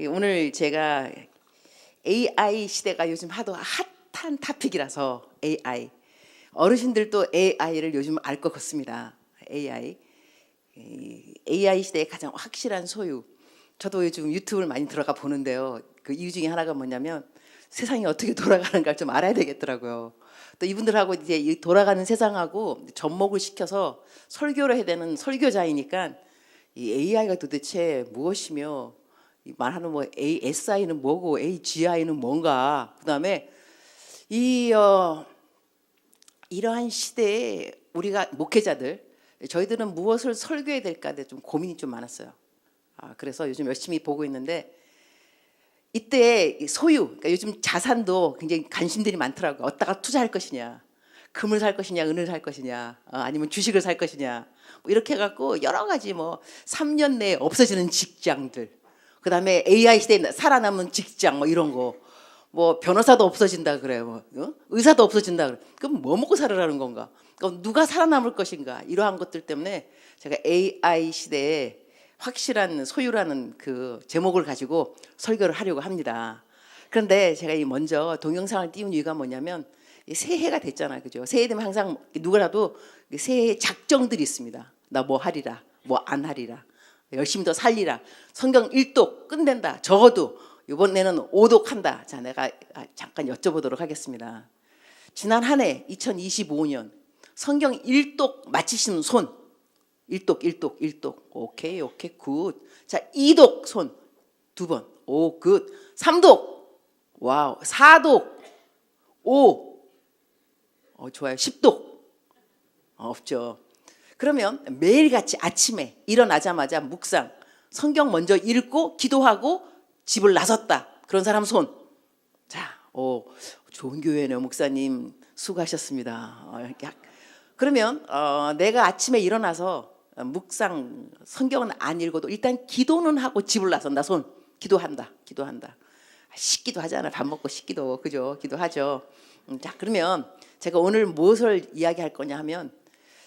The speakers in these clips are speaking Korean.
오늘 제가 AI 시대가 요즘 하도 핫한 토픽이라서 AI 어르신들도 AI를 요즘 알 것 같습니다. AI 시대의 가장 확실한 소유. 저도 요즘 유튜브를 많이 들어가 보는데요. 그 이유 중에 하나가 뭐냐면 세상이 어떻게 돌아가는가 좀 알아야 되겠더라고요. 또 이분들하고 이제 이 돌아가는 세상하고 접목을 시켜서 설교를 해야 되는 설교자이니까 이 AI가 도대체 무엇이며 말하는 뭐 ASI는 뭐고 AGI는 뭔가, 그다음에 이러한 시대에 우리가 목회자들 저희들은 무엇을 설교해야 될까 좀 고민이 좀 많았어요. 그래서 요즘 열심히 보고 있는데 이때 소유, 그러니까 요즘 자산도 굉장히 관심들이 많더라고요. 어디다가 투자할 것이냐, 금을 살 것이냐, 은을 살 것이냐, 아니면 주식을 살 것이냐, 뭐 이렇게 해갖고 여러 가지 뭐 3년 내에 없어지는 직장들, 그 다음에 AI 시대에 살아남은 직장 뭐 이런 거, 뭐 변호사도 없어진다 그래요, 의사도 없어진다 그래. 그럼 뭐 먹고 살으라는 건가? 그럼 누가 살아남을 것인가? 이러한 것들 때문에 제가 AI 시대에 확실한 소유라는 그 제목을 가지고 설교를 하려고 합니다. 그런데 제가 먼저 동영상을 띄운 이유가 뭐냐면 새해가 됐잖아요, 그죠? 새해 되면 항상 누구라도 새해 작정들이 있습니다. 나 뭐 하리라, 뭐 안 하리라, 열심히 더 살리라, 성경 1독 끝낸다, 적어도 이번에는 5독 한다. 자, 내가 잠깐 여쭤보도록 하겠습니다. 지난 한 해 2025년 성경 1독 마치시는 손. 1독. 오케이, 굿. 자, 2독 손. 2번. 오, 굿. 3독. 와우. 4독. 5. 좋아요. 10독. 없죠. 그러면 매일같이 아침에 일어나자마자 묵상, 성경 먼저 읽고 기도하고 집을 나섰다. 그런 사람 손. 자, 좋은 교회네요. 목사님 수고하셨습니다. 그러면 내가 아침에 일어나서 묵상, 성경은 안 읽어도 일단 기도는 하고 집을 나선다. 손. 기도한다. 씻기도 하잖아. 밥 먹고 씻기도, 그죠? 기도하죠. 자, 그러면 제가 오늘 무엇을 이야기할 거냐 하면,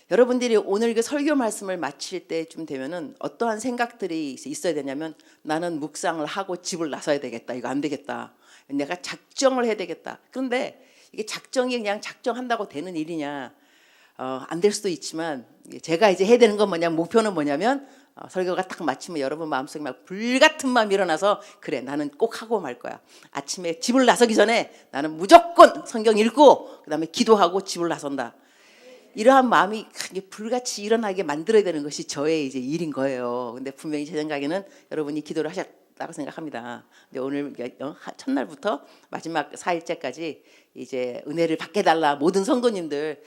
여러분들이 오늘 그 설교 말씀을 마칠 때쯤 되면은 어떠한 생각들이 있어야 되냐면, 나는 묵상을 하고 집을 나서야 되겠다. 이거 안 되겠다. 내가 작정을 해야 되겠다. 그런데 이게 작정이 그냥 작정한다고 되는 일이냐? 안 될 수도 있지만, 제가 이제 해야 되는 건 뭐냐, 목표는 뭐냐면, 설교가 딱 마치면 여러분 마음속에 막 불같은 마음이 일어나서, 그래, 나는 꼭 하고 말 거야. 아침에 집을 나서기 전에 나는 무조건 성경 읽고 그다음에 기도하고 집을 나선다. 이러한 마음이 불같이 일어나게 만들어야 되는 것이 저의 이제 일인 거예요. 근데 분명히 제 생각에는 여러분이 기도를 하셨다고 생각합니다. 근데 오늘 첫날부터 마지막 4일째까지 이제 은혜를 받게 달라 모든 성도님들,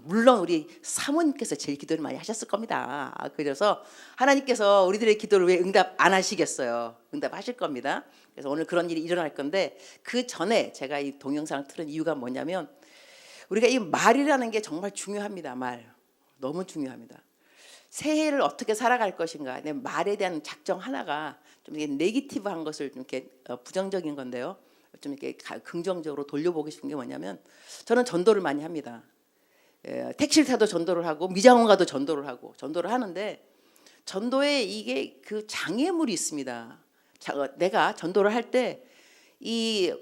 물론 우리 사모님께서 제일 기도를 많이 하셨을 겁니다. 그래서 하나님께서 우리들의 기도를 왜 응답 안 하시겠어요? 응답하실 겁니다. 그래서 오늘 그런 일이 일어날 건데, 그 전에 제가 이 동영상을 틀은 이유가 뭐냐면, 우리가 이 말이라는 게 정말 중요합니다. 말 너무 중요합니다. 새해를 어떻게 살아갈 것인가, 내 말에 대한 작정 하나가 좀 이렇게 네기티브한 것을 좀 이렇게 부정적인 건데요, 좀 이렇게 긍정적으로 돌려보고 싶은 게 뭐냐면, 저는 전도를 많이 합니다. 택시를 타도 전도를 하고 미장원 가도 전도를 하고 전도를 하는데, 전도에 이게 그 장애물이 있습니다. 내가 전도를 할 때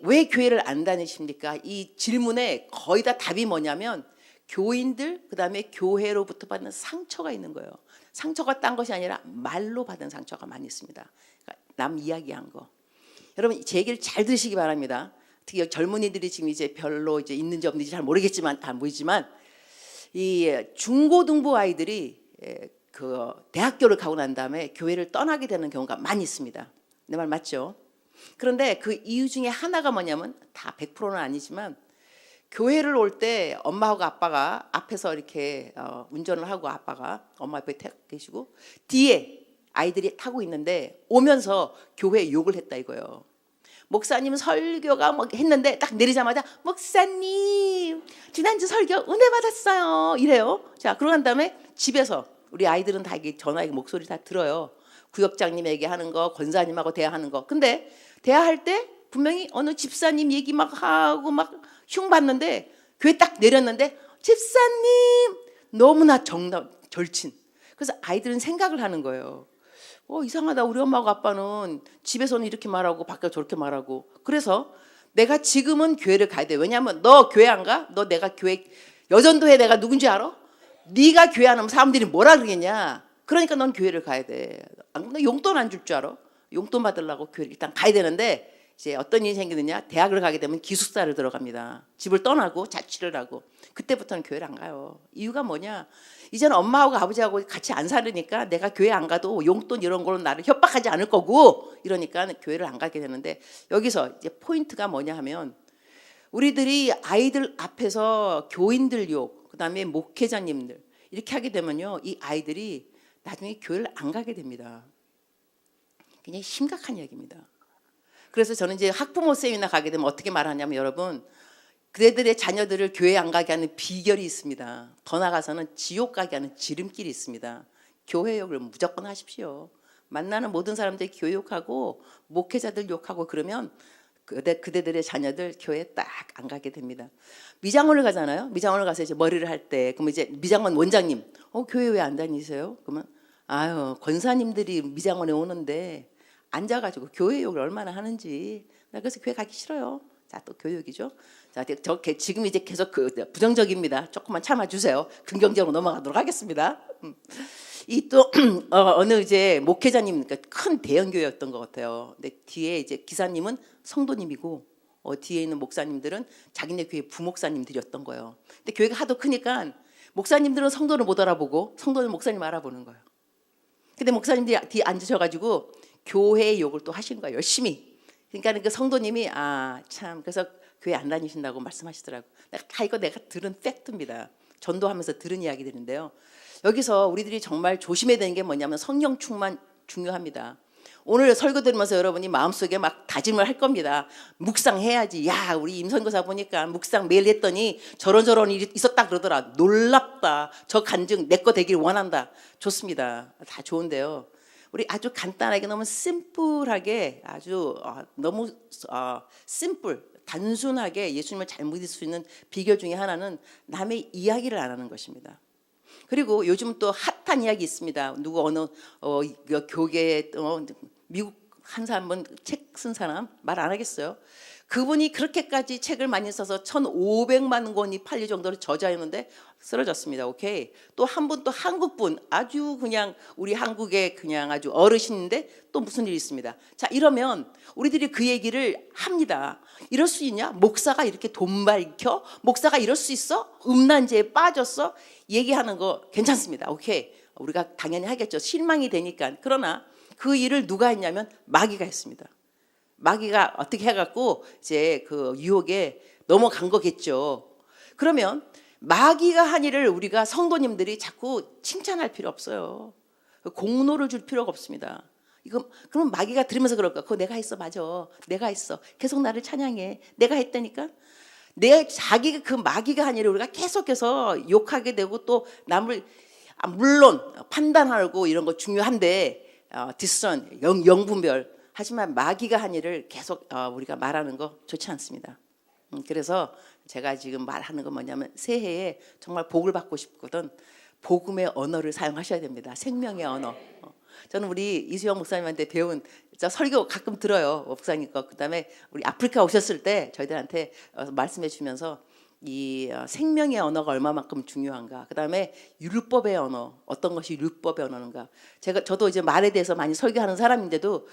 왜 교회를 안 다니십니까? 이 질문에 거의 다 답이 뭐냐면, 교인들, 그다음에 교회로부터 받는 상처가 있는 거예요. 상처가 딴 것이 아니라 말로 받은 상처가 많이 있습니다. 그러니까 남 이야기한 거. 여러분 제 얘기를 잘 들으시기 바랍니다. 특히 젊은이들이 지금 이제 별로 이제 있는지 없는지 잘 모르겠지만, 안 보이지만, 이 중고등부 아이들이 그 대학교를 가고 난 다음에 교회를 떠나게 되는 경우가 많이 있습니다. 내 말 맞죠? 그런데 그 이유 중에 하나가 뭐냐면, 다 100%는 아니지만, 교회를 올 때 엄마하고 아빠가 앞에서 이렇게 운전을 하고, 아빠가 엄마 옆에 계시고 뒤에 아이들이 타고 있는데, 오면서 교회에 욕을 했다 이거예요. 목사님 설교가 뭐 했는데 딱 내리자마자, 목사님 지난주 설교 은혜 받았어요, 이래요. 자, 그러고 난 다음에 집에서 우리 아이들은 다 이게 전화기 목소리 다 들어요. 구역장님에게 하는 거, 권사님하고 대화하는 거. 근데 대화할 때 분명히 어느 집사님 얘기 막 하고 막 흉 봤는데, 교회 딱 내렸는데 집사님 너무나 절친. 그래서 아이들은 생각을 하는 거예요. 이상하다. 우리 엄마하고 아빠는 집에서는 이렇게 말하고 밖에 저렇게 말하고. 그래서 내가 지금은 교회를 가야 돼. 왜냐하면 너 교회 안 가? 너 내가 교회 여전도회 내가 누군지 알아? 네가 교회 안 오면 사람들이 뭐라 그러겠냐. 그러니까 넌 교회를 가야 돼. 안 그러면 용돈 안 줄 줄 알아? 용돈 받으려고 교회를 일단 가야 되는데 이제 어떤 일이 생기느냐. 대학을 가게 되면 기숙사를 들어갑니다. 집을 떠나고 자취를 하고. 그때부터는 교회를 안 가요. 이유가 뭐냐. 이제는 엄마하고 아버지하고 같이 안 살으니까 내가 교회 안 가도 용돈 이런 걸로 나를 협박하지 않을 거고 이러니까 교회를 안 가게 되는데 여기서 이제 포인트가 뭐냐 하면 우리들이 아이들 앞에서 교인들 욕, 그다음에 목회자님들 이렇게 하게 되면요. 이 아이들이 나중에 교회를 안 가게 됩니다. 굉장히 심각한 이야기입니다. 그래서 저는 이제 학부모 세미나 가게 되면 어떻게 말하냐면 여러분 그대들의 자녀들을 교회 안 가게 하는 비결이 있습니다. 더 나아가서는 지옥 가게 하는 지름길이 있습니다. 교회 욕을 무조건 하십시오. 만나는 모든 사람들이 교회 욕하고 목회자들 욕하고 그러면 그대들의 자녀들 교회에 딱 안 가게 됩니다. 미장원을 가잖아요. 미장원을 가서 이제 머리를 할 때 그러면 이제 미장원 원장님 교회 왜 안 다니세요? 그러면 아유 권사님들이 미장원에 오는데 앉아가지고 교회 욕을 얼마나 하는지 나 그래서 교회 가기 싫어요. 자, 또 교육이죠. 자, 지금 이제 계속 부정적입니다. 조금만 참아주세요. 긍정적으로 넘어가도록 하겠습니다. 이 또 어느 이제 목회자님, 그러니까 큰 대형 교회였던 것 같아요. 근데 뒤에 이제 기사님은 성도님이고 뒤에 있는 목사님들은 자기네 교회 부목사님들이었던 거예요. 근데 교회가 하도 크니까 목사님들은 성도를 못 알아보고 성도는 목사님 알아보는 거예요. 근데 목사님들이 뒤에 앉으셔가지고 교회 욕을 또 하신 거예요. 열심히. 그러니까 그 성도님이 참 그래서 교회 안 다니신다고 말씀하시더라고. 이거 내가 들은 팩트입니다. 전도하면서 들은 이야기들인데요. 여기서 우리들이 정말 조심해야 되는 게 뭐냐면 성령 충만 중요합니다. 오늘 설교 들으면서 여러분이 마음속에 막 다짐을 할 겁니다. 묵상해야지. 야 우리 임선교사 보니까 묵상 매일 했더니 저런 일이 있었다 그러더라. 놀랍다. 저 간증 내 거 되길 원한다. 좋습니다. 다 좋은데요. 우리 아주 간단하게 너무 심플하게 아주 너무 심플 단순하게 예수님을 잘 믿을 수 있는 비결 중에 하나는 남의 이야기를 안 하는 것입니다. 그리고 요즘 또 핫한 이야기 있습니다. 누구 어느 교계 미국 한 사람은 책 쓴 사람 말 안 하겠어요. 그분이 그렇게까지 책을 많이 써서 1,500만 권이 팔릴 정도로 저자였는데 쓰러졌습니다. 오케이. 또 한 분 또 한국분 아주 그냥 우리 한국의 그냥 아주 어르신인데 또 무슨 일이 있습니다. 자 이러면 우리들이 그 얘기를 합니다. 이럴 수 있냐? 목사가 이렇게 돈 밝혀? 목사가 이럴 수 있어? 음란죄에 빠졌어? 얘기하는 거 괜찮습니다. 오케이. 우리가 당연히 하겠죠. 실망이 되니까. 그러나 그 일을 누가 했냐면 마귀가 했습니다. 마귀가 어떻게 해갖고 이제 그 유혹에 넘어간 거겠죠. 그러면 마귀가 한 일을 우리가 성도님들이 자꾸 칭찬할 필요 없어요. 공로를 줄 필요가 없습니다. 이거 그러면 마귀가 들으면서 그럴까? 그거 내가 했어, 맞아. 내가 했어. 계속 나를 찬양해. 내가 했다니까. 자기가 그 마귀가 한 일을 우리가 계속해서 욕하게 되고 또 남을 물론 판단하고 이런 거 중요한데 디스선 영분별. 하지만 마귀가 한 일을 계속 우리가 말하는 거 좋지 않습니다. 그래서 제가 지금 말하는 건 뭐냐면 새해에 정말 복을 받고 싶거든 복음의 언어를 사용하셔야 됩니다. 생명의 언어. 저는 우리 이수영 목사님한테 배운 설교 가끔 들어요. 목사님 거. 그다음에 우리 아프리카 오셨을 때 저희들한테 말씀해 주면서 이 생명의 언어가 얼마만큼 중요한가. 그다음에 율법의 언어 어떤 것이 율법의 언어인가. 저도 이제 말에 대해서 많이 설교하는 사람인데도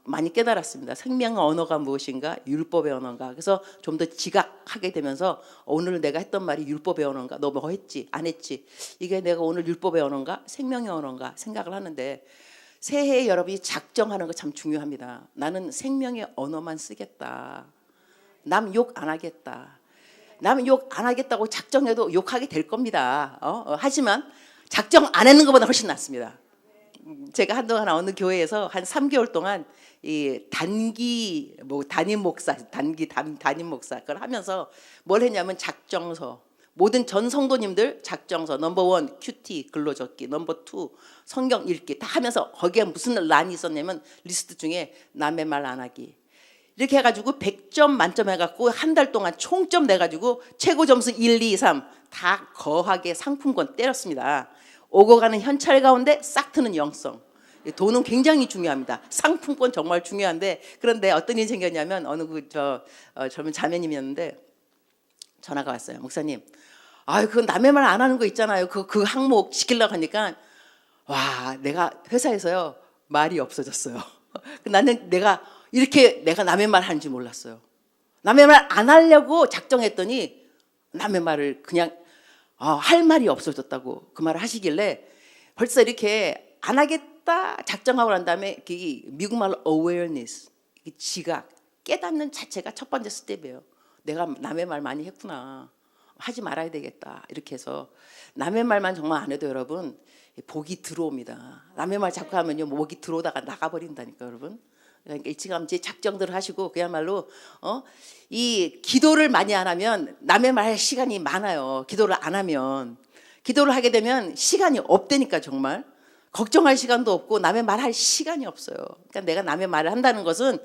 많이 깨달았습니다. 생명의 언어가 무엇인가, 율법의 언어인가. 그래서 좀 더 지각하게 되면서 오늘 내가 했던 말이 율법의 언어인가, 너 뭐 했지, 안 했지, 이게 내가 오늘 율법의 언어인가, 생명의 언어인가 생각을 하는데 새해에 여러분이 작정하는 거 참 중요합니다. 나는 생명의 언어만 쓰겠다. 남 욕 안 하겠다. 남 욕 안 하겠다고 작정해도 욕하게 될 겁니다. 하지만 작정 안 하는 것보다 훨씬 낫습니다. 제가 한동안 어느 교회에서 한 3개월 동안 이 단기 담임 목사 그걸 하면서 뭘 했냐면 작정서 모든 전 성도님들 작정서 넘버 1 큐티 글로 적기 넘버 2 성경 읽기 다 하면서 거기에 무슨 란이 있었냐면 리스트 중에 남의 말 안 하기 이렇게 해가지고 100점 만점 해갖고 한 달 동안 총점 내가지고 최고 점수 1, 2, 3 다 거하게 상품권 때렸습니다. 오고 가는 현찰 가운데 싹 트는 영성. 돈은 굉장히 중요합니다. 상품권 정말 중요한데, 그런데 어떤 일이 생겼냐면 어느 젊은 자매님이었는데 전화가 왔어요. 목사님, 그건 남의 말 안 하는 거 있잖아요. 그 항목 지키려고 하니까 와, 내가 회사에서요 말이 없어졌어요. 내가 이렇게 남의 말 하는지 몰랐어요. 남의 말 안 하려고 작정했더니 남의 말을 그냥 할 말이 없어졌다고 그 말을 하시길래 벌써 이렇게 안 하겠다 작정하고 난 다음에 미국 말로 awareness, 지각, 깨닫는 자체가 첫 번째 스텝이에요. 내가 남의 말 많이 했구나. 하지 말아야 되겠다. 이렇게 해서 남의 말만 정말 안 해도 여러분 복이 들어옵니다. 남의 말 자꾸 하면요 목이 들어오다가 나가버린다니까 여러분. 그러니까 일찌감치 작정들을 하시고 그야말로 이 기도를 많이 안 하면 남의 말 할 시간이 많아요. 기도를 안 하면, 기도를 하게 되면 시간이 없다니까. 정말 걱정할 시간도 없고 남의 말 할 시간이 없어요. 그러니까 내가 남의 말을 한다는 것은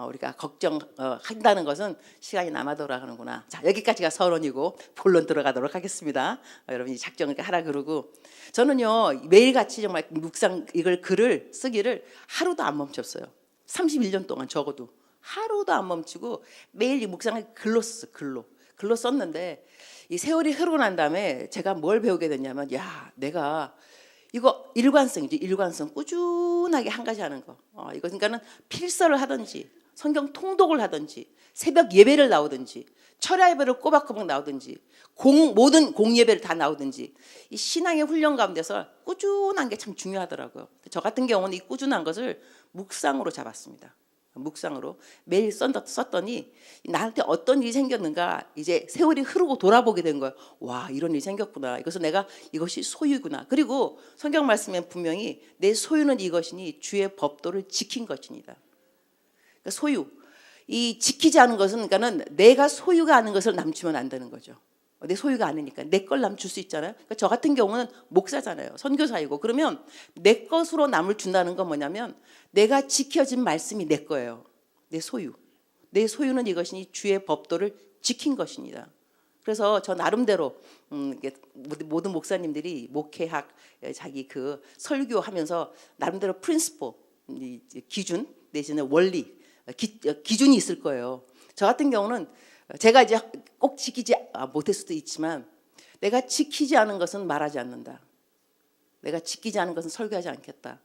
우리가 걱정한다는 것은 시간이 남아 돌아가는구나. 자, 여기까지가 서론이고 본론 들어가도록 하겠습니다. 여러분이 작정을 하라 그러고, 저는요 매일같이 정말 묵상 이걸 글을 쓰기를 하루도 안 멈췄어요. 31년 동안 적어도 하루도 안 멈추고 매일 이 묵상을 글로 썼어요. 글로 썼는데 이 세월이 흐르고 난 다음에 제가 뭘 배우게 됐냐면, 내가 이거 일관성 꾸준하게 한 가지 하는 거. 이거 그러니까는 필서를 하든지 성경 통독을 하든지 새벽 예배를 나오든지 철야 예배를 꼬박꼬박 나오든지 모든 공예배를 다 나오든지 이 신앙의 훈련 가운데서 꾸준한 게 참 중요하더라고요. 저 같은 경우는 이 꾸준한 것을 묵상으로 잡았습니다. 묵상으로 매일 썼더니 나한테 어떤 일이 생겼는가 이제 세월이 흐르고 돌아보게 된 거예요. 와, 이런 일이 생겼구나. 그래서 내가 이것이 소유구나. 그리고 성경 말씀에 분명히 내 소유는 이것이니 주의 법도를 지킨 것이니다. 그러니까 소유, 이 지키지 않은 것은 그러니까는 내가 소유가 아닌 것을 남주면 안 되는 거죠. 내 소유가 아니니까 내 걸 남줄 수 있잖아요. 그러니까 저 같은 경우는 목사잖아요. 선교사이고. 그러면 내 것으로 남을 준다는 건 뭐냐면 내가 지켜진 말씀이 내 거예요. 내 소유. 내 소유는 이것이니 주의 법도를 지킨 것입니다. 그래서 저 나름대로 모든 목사님들이 목회학 자기 설교하면서 나름대로 프린시플, 기준 내지는 원리, 기준이 있을 거예요. 저 같은 경우는 제가 이제 꼭 지키지 못할 수도 있지만 내가 지키지 않은 것은 말하지 않는다. 내가 지키지 않은 것은 설교하지 않겠다.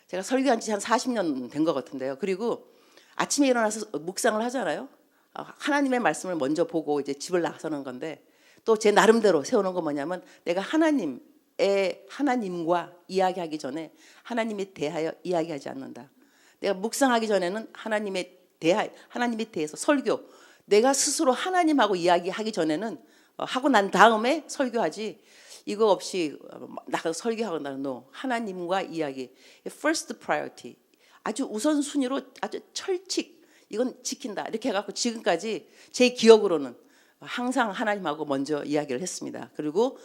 제가 설교한 지 한 40년 된 것 같은데요. 그리고 아침에 일어나서 묵상을 하잖아요. 하나님의 말씀을 먼저 보고 이제 집을 나서는 건데, 또 제 나름대로 세우는 건 뭐냐면 내가 하나님과 이야기하기 전에 하나님에 대하여 이야기하지 않는다. 내가 묵상하기 전에는 하나님에 대해서 설교, 내가 스스로 하나님하고 이야기하기 전에는 하고 난 다음에 설교하지, 이거 없이 나가서 설교하고 나는 하나님과 이야기, first priority, 아주 우선순위로 아주 철칙, 이건 지킨다 이렇게 해갖고 지금까지 제 기억으로는 항상 하나님하고 먼저 이야기를 했습니다. 그리고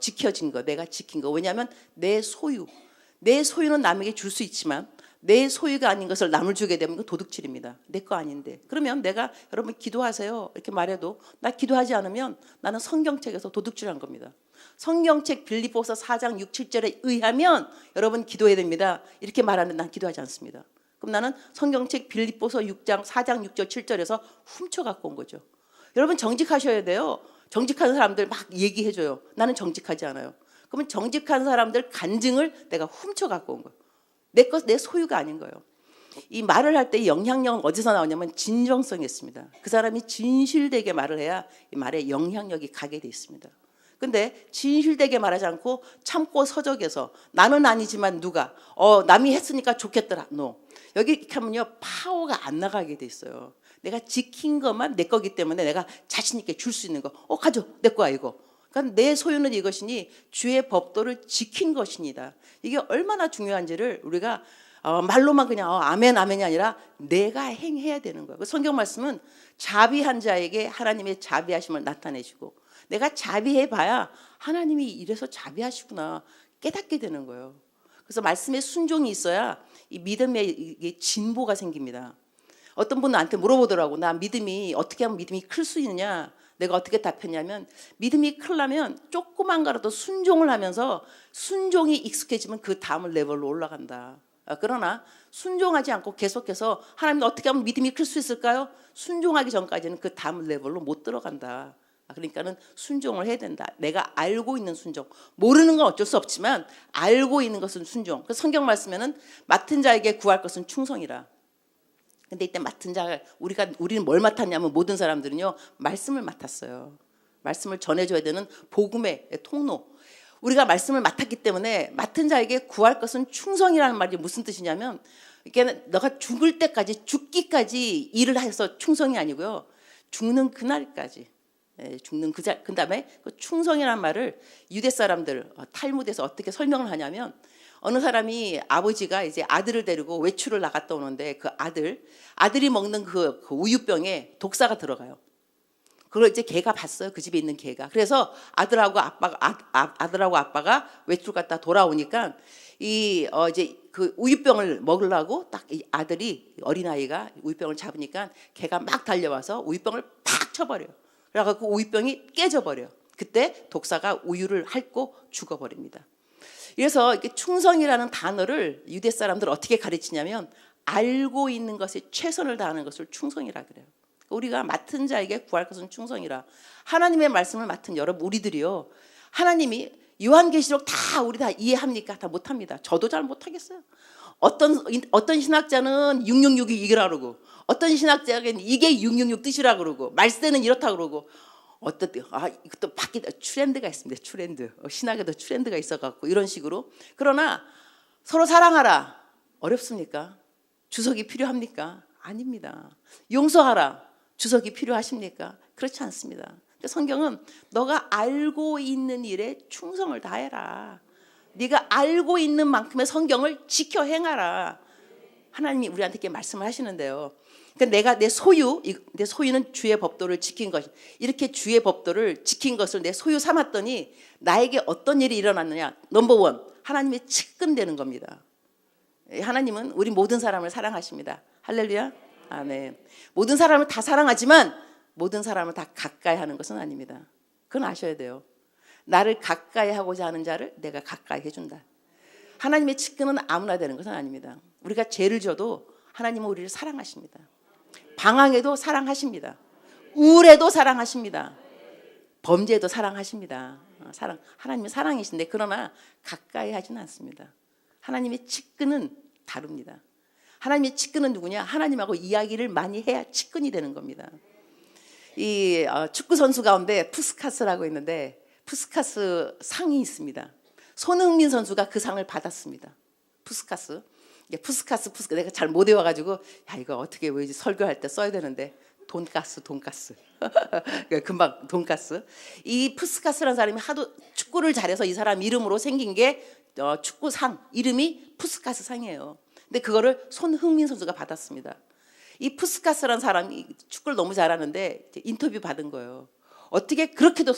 지켜진 거, 내가 지킨 거. 왜냐하면 내 소유는 남에게 줄 수 있지만 내 소유가 아닌 것을 남을 주게 되면 도둑질입니다. 내 거 아닌데. 그러면 내가 여러분 기도하세요 이렇게 말해도 나 기도하지 않으면 나는 성경책에서 도둑질한 겁니다. 성경책 빌립보서 4장 6, 7절에 의하면 여러분 기도해야 됩니다. 이렇게 말하는데 난 기도하지 않습니다. 그럼 나는 성경책 빌립보서 6장 4장 6절 7절에서 훔쳐 갖고 온 거죠. 여러분 정직하셔야 돼요. 정직한 사람들 막 얘기해줘요. 나는 정직하지 않아요. 그러면 정직한 사람들 간증을 내가 훔쳐 갖고 온 거예요. 내 소유가 아닌 거예요. 이 말을 할 때 영향력은 어디서 나오냐면 진정성이 있습니다. 그 사람이 진실되게 말을 해야 이 말에 영향력이 가게 돼 있습니다. 근데 진실되게 말하지 않고 참고 서적에서 나는 아니지만 누가 남이 했으니까 좋겠더라. 여기 이렇게 하면요 파워가 안 나가게 돼 있어요. 내가 지킨 것만 내 거기 때문에 내가 자신 있게 줄 수 있는 거 가져, 내 거야 이거. 그러니까 내 소유는 이것이니 주의 법도를 지킨 것이니다. 이게 얼마나 중요한지를 우리가 말로만 그냥 아멘 아멘이 아니라 내가 행해야 되는 거예요. 성경 말씀은 자비한 자에게 하나님의 자비하심을 나타내시고, 내가 자비해봐야 하나님이 이래서 자비하시구나 깨닫게 되는 거예요. 그래서 말씀에 순종이 있어야 이 믿음의 진보가 생깁니다. 어떤 분은 나한테 물어보더라고. 나 믿음이 어떻게 하면 믿음이 클 수 있느냐. 내가 어떻게 답했냐면, 믿음이 크려면 조그만 거라도 순종을 하면서 순종이 익숙해지면 그 다음 레벨로 올라간다. 그러나 순종하지 않고 계속해서 하나님 어떻게 하면 믿음이 클 수 있을까요? 순종하기 전까지는 그 다음 레벨로 못 들어간다. 그러니까는 순종을 해야 된다. 내가 알고 있는 순종. 모르는 건 어쩔 수 없지만 알고 있는 것은 순종. 그 성경 말씀에는 맡은 자에게 구할 것은 충성이라. 근데 이때 맡은 자 우리는 뭘 맡았냐면 모든 사람들은요 말씀을 맡았어요. 말씀을 전해줘야 되는 복음의 통로. 우리가 말씀을 맡았기 때문에 맡은 자에게 구할 것은 충성이라는 말이 무슨 뜻이냐면 이게 너가 죽을 때까지 죽기까지 일을 해서 충성이 아니고요. 죽는 그날까지. 죽는 그 다음에 그 충성이라는 말을 유대 사람들 탈무드에서 어떻게 설명을 하냐면 어느 사람이 아버지가 이제 아들을 데리고 외출을 나갔다 오는데 그 아들이 먹는 그 우유병에 독사가 들어가요. 그걸 이제 개가 봤어요. 그 집에 있는 개가. 그래서 아들하고 아빠가 외출 갔다 돌아오니까 이제 그 우유병을 먹으려고 딱 이 아들이 어린아이가 우유병을 잡으니까 개가 막 달려와서 우유병을 팍 쳐버려요. 그래갖고 우유병이 깨져버려요. 그때 독사가 우유를 핥고 죽어버립니다. 그래서 이렇게 충성이라는 단어를 유대 사람들 어떻게 가르치냐면 알고 있는 것에 최선을 다하는 것을 충성이라 그래요. 우리가 맡은 자에게 구할 것은 충성이라. 하나님의 말씀을 맡은 여러분 우리들이요. 하나님이 요한계시록 우리 다 이해합니까? 다 못합니다. 저도 잘 못하겠어요. 어떤 신학자는 666이 이거라 그러고 어떤 신학자는 이게 666 뜻이라 그러고 말세는 이렇다 그러고 이것도 바뀌다 트렌드가 있습니다. 트렌드. 신학에도 트렌드가 있어갖고 이런 식으로. 그러나 서로 사랑하라. 어렵습니까? 주석이 필요합니까? 아닙니다. 용서하라. 주석이 필요하십니까? 그렇지 않습니다. 성경은 너가 알고 있는 일에 충성을 다해라. 네가 알고 있는 만큼의 성경을 지켜 행하라. 하나님이 우리한테 이렇게 말씀을 하시는데요. 그러니까 내 소유는 주의 법도를 지킨 것. 이렇게 주의 법도를 지킨 것을 내 소유 삼았더니 나에게 어떤 일이 일어났느냐. 넘버 원, 하나님의 측근되는 겁니다. 하나님은 우리 모든 사람을 사랑하십니다. 할렐루야. 아멘. 모든 사람을 다 사랑하지만 모든 사람을 다 가까이 하는 것은 아닙니다. 그건 아셔야 돼요. 나를 가까이 하고자 하는 자를 내가 가까이 해준다. 하나님의 측근은 아무나 되는 것은 아닙니다. 우리가 죄를 져도 하나님은 우리를 사랑하십니다. 방황에도 사랑하십니다. 우울해도 사랑하십니다. 범죄도 사랑하십니다. 하나님은 사랑이신데 그러나 가까이 하지는 않습니다. 하나님의 측근은 다릅니다. 하나님의 측근은 누구냐? 하나님하고 이야기를 많이 해야 측근이 되는 겁니다. 이 축구 선수 가운데 푸스카스라고 있는데 푸스카스 상이 있습니다. 손흥민 선수가 그 상을 받았습니다. 푸스카스 내가 잘 못 외워가지고 이거 어떻게 외우지 설교할 때 써야 되는데 돈가스 금방 돈가스. 이 푸스카스라는 사람이 하도 축구를 잘해서 이 사람 이름으로 생긴 게 축구상 이름이 푸스카스 상이에요. 근데 그거를 손흥민 선수가 받았습니다. 이 푸스카스라는 사람이 축구를 너무 잘하는데 인터뷰 받은 거예요. 어떻게 그렇게도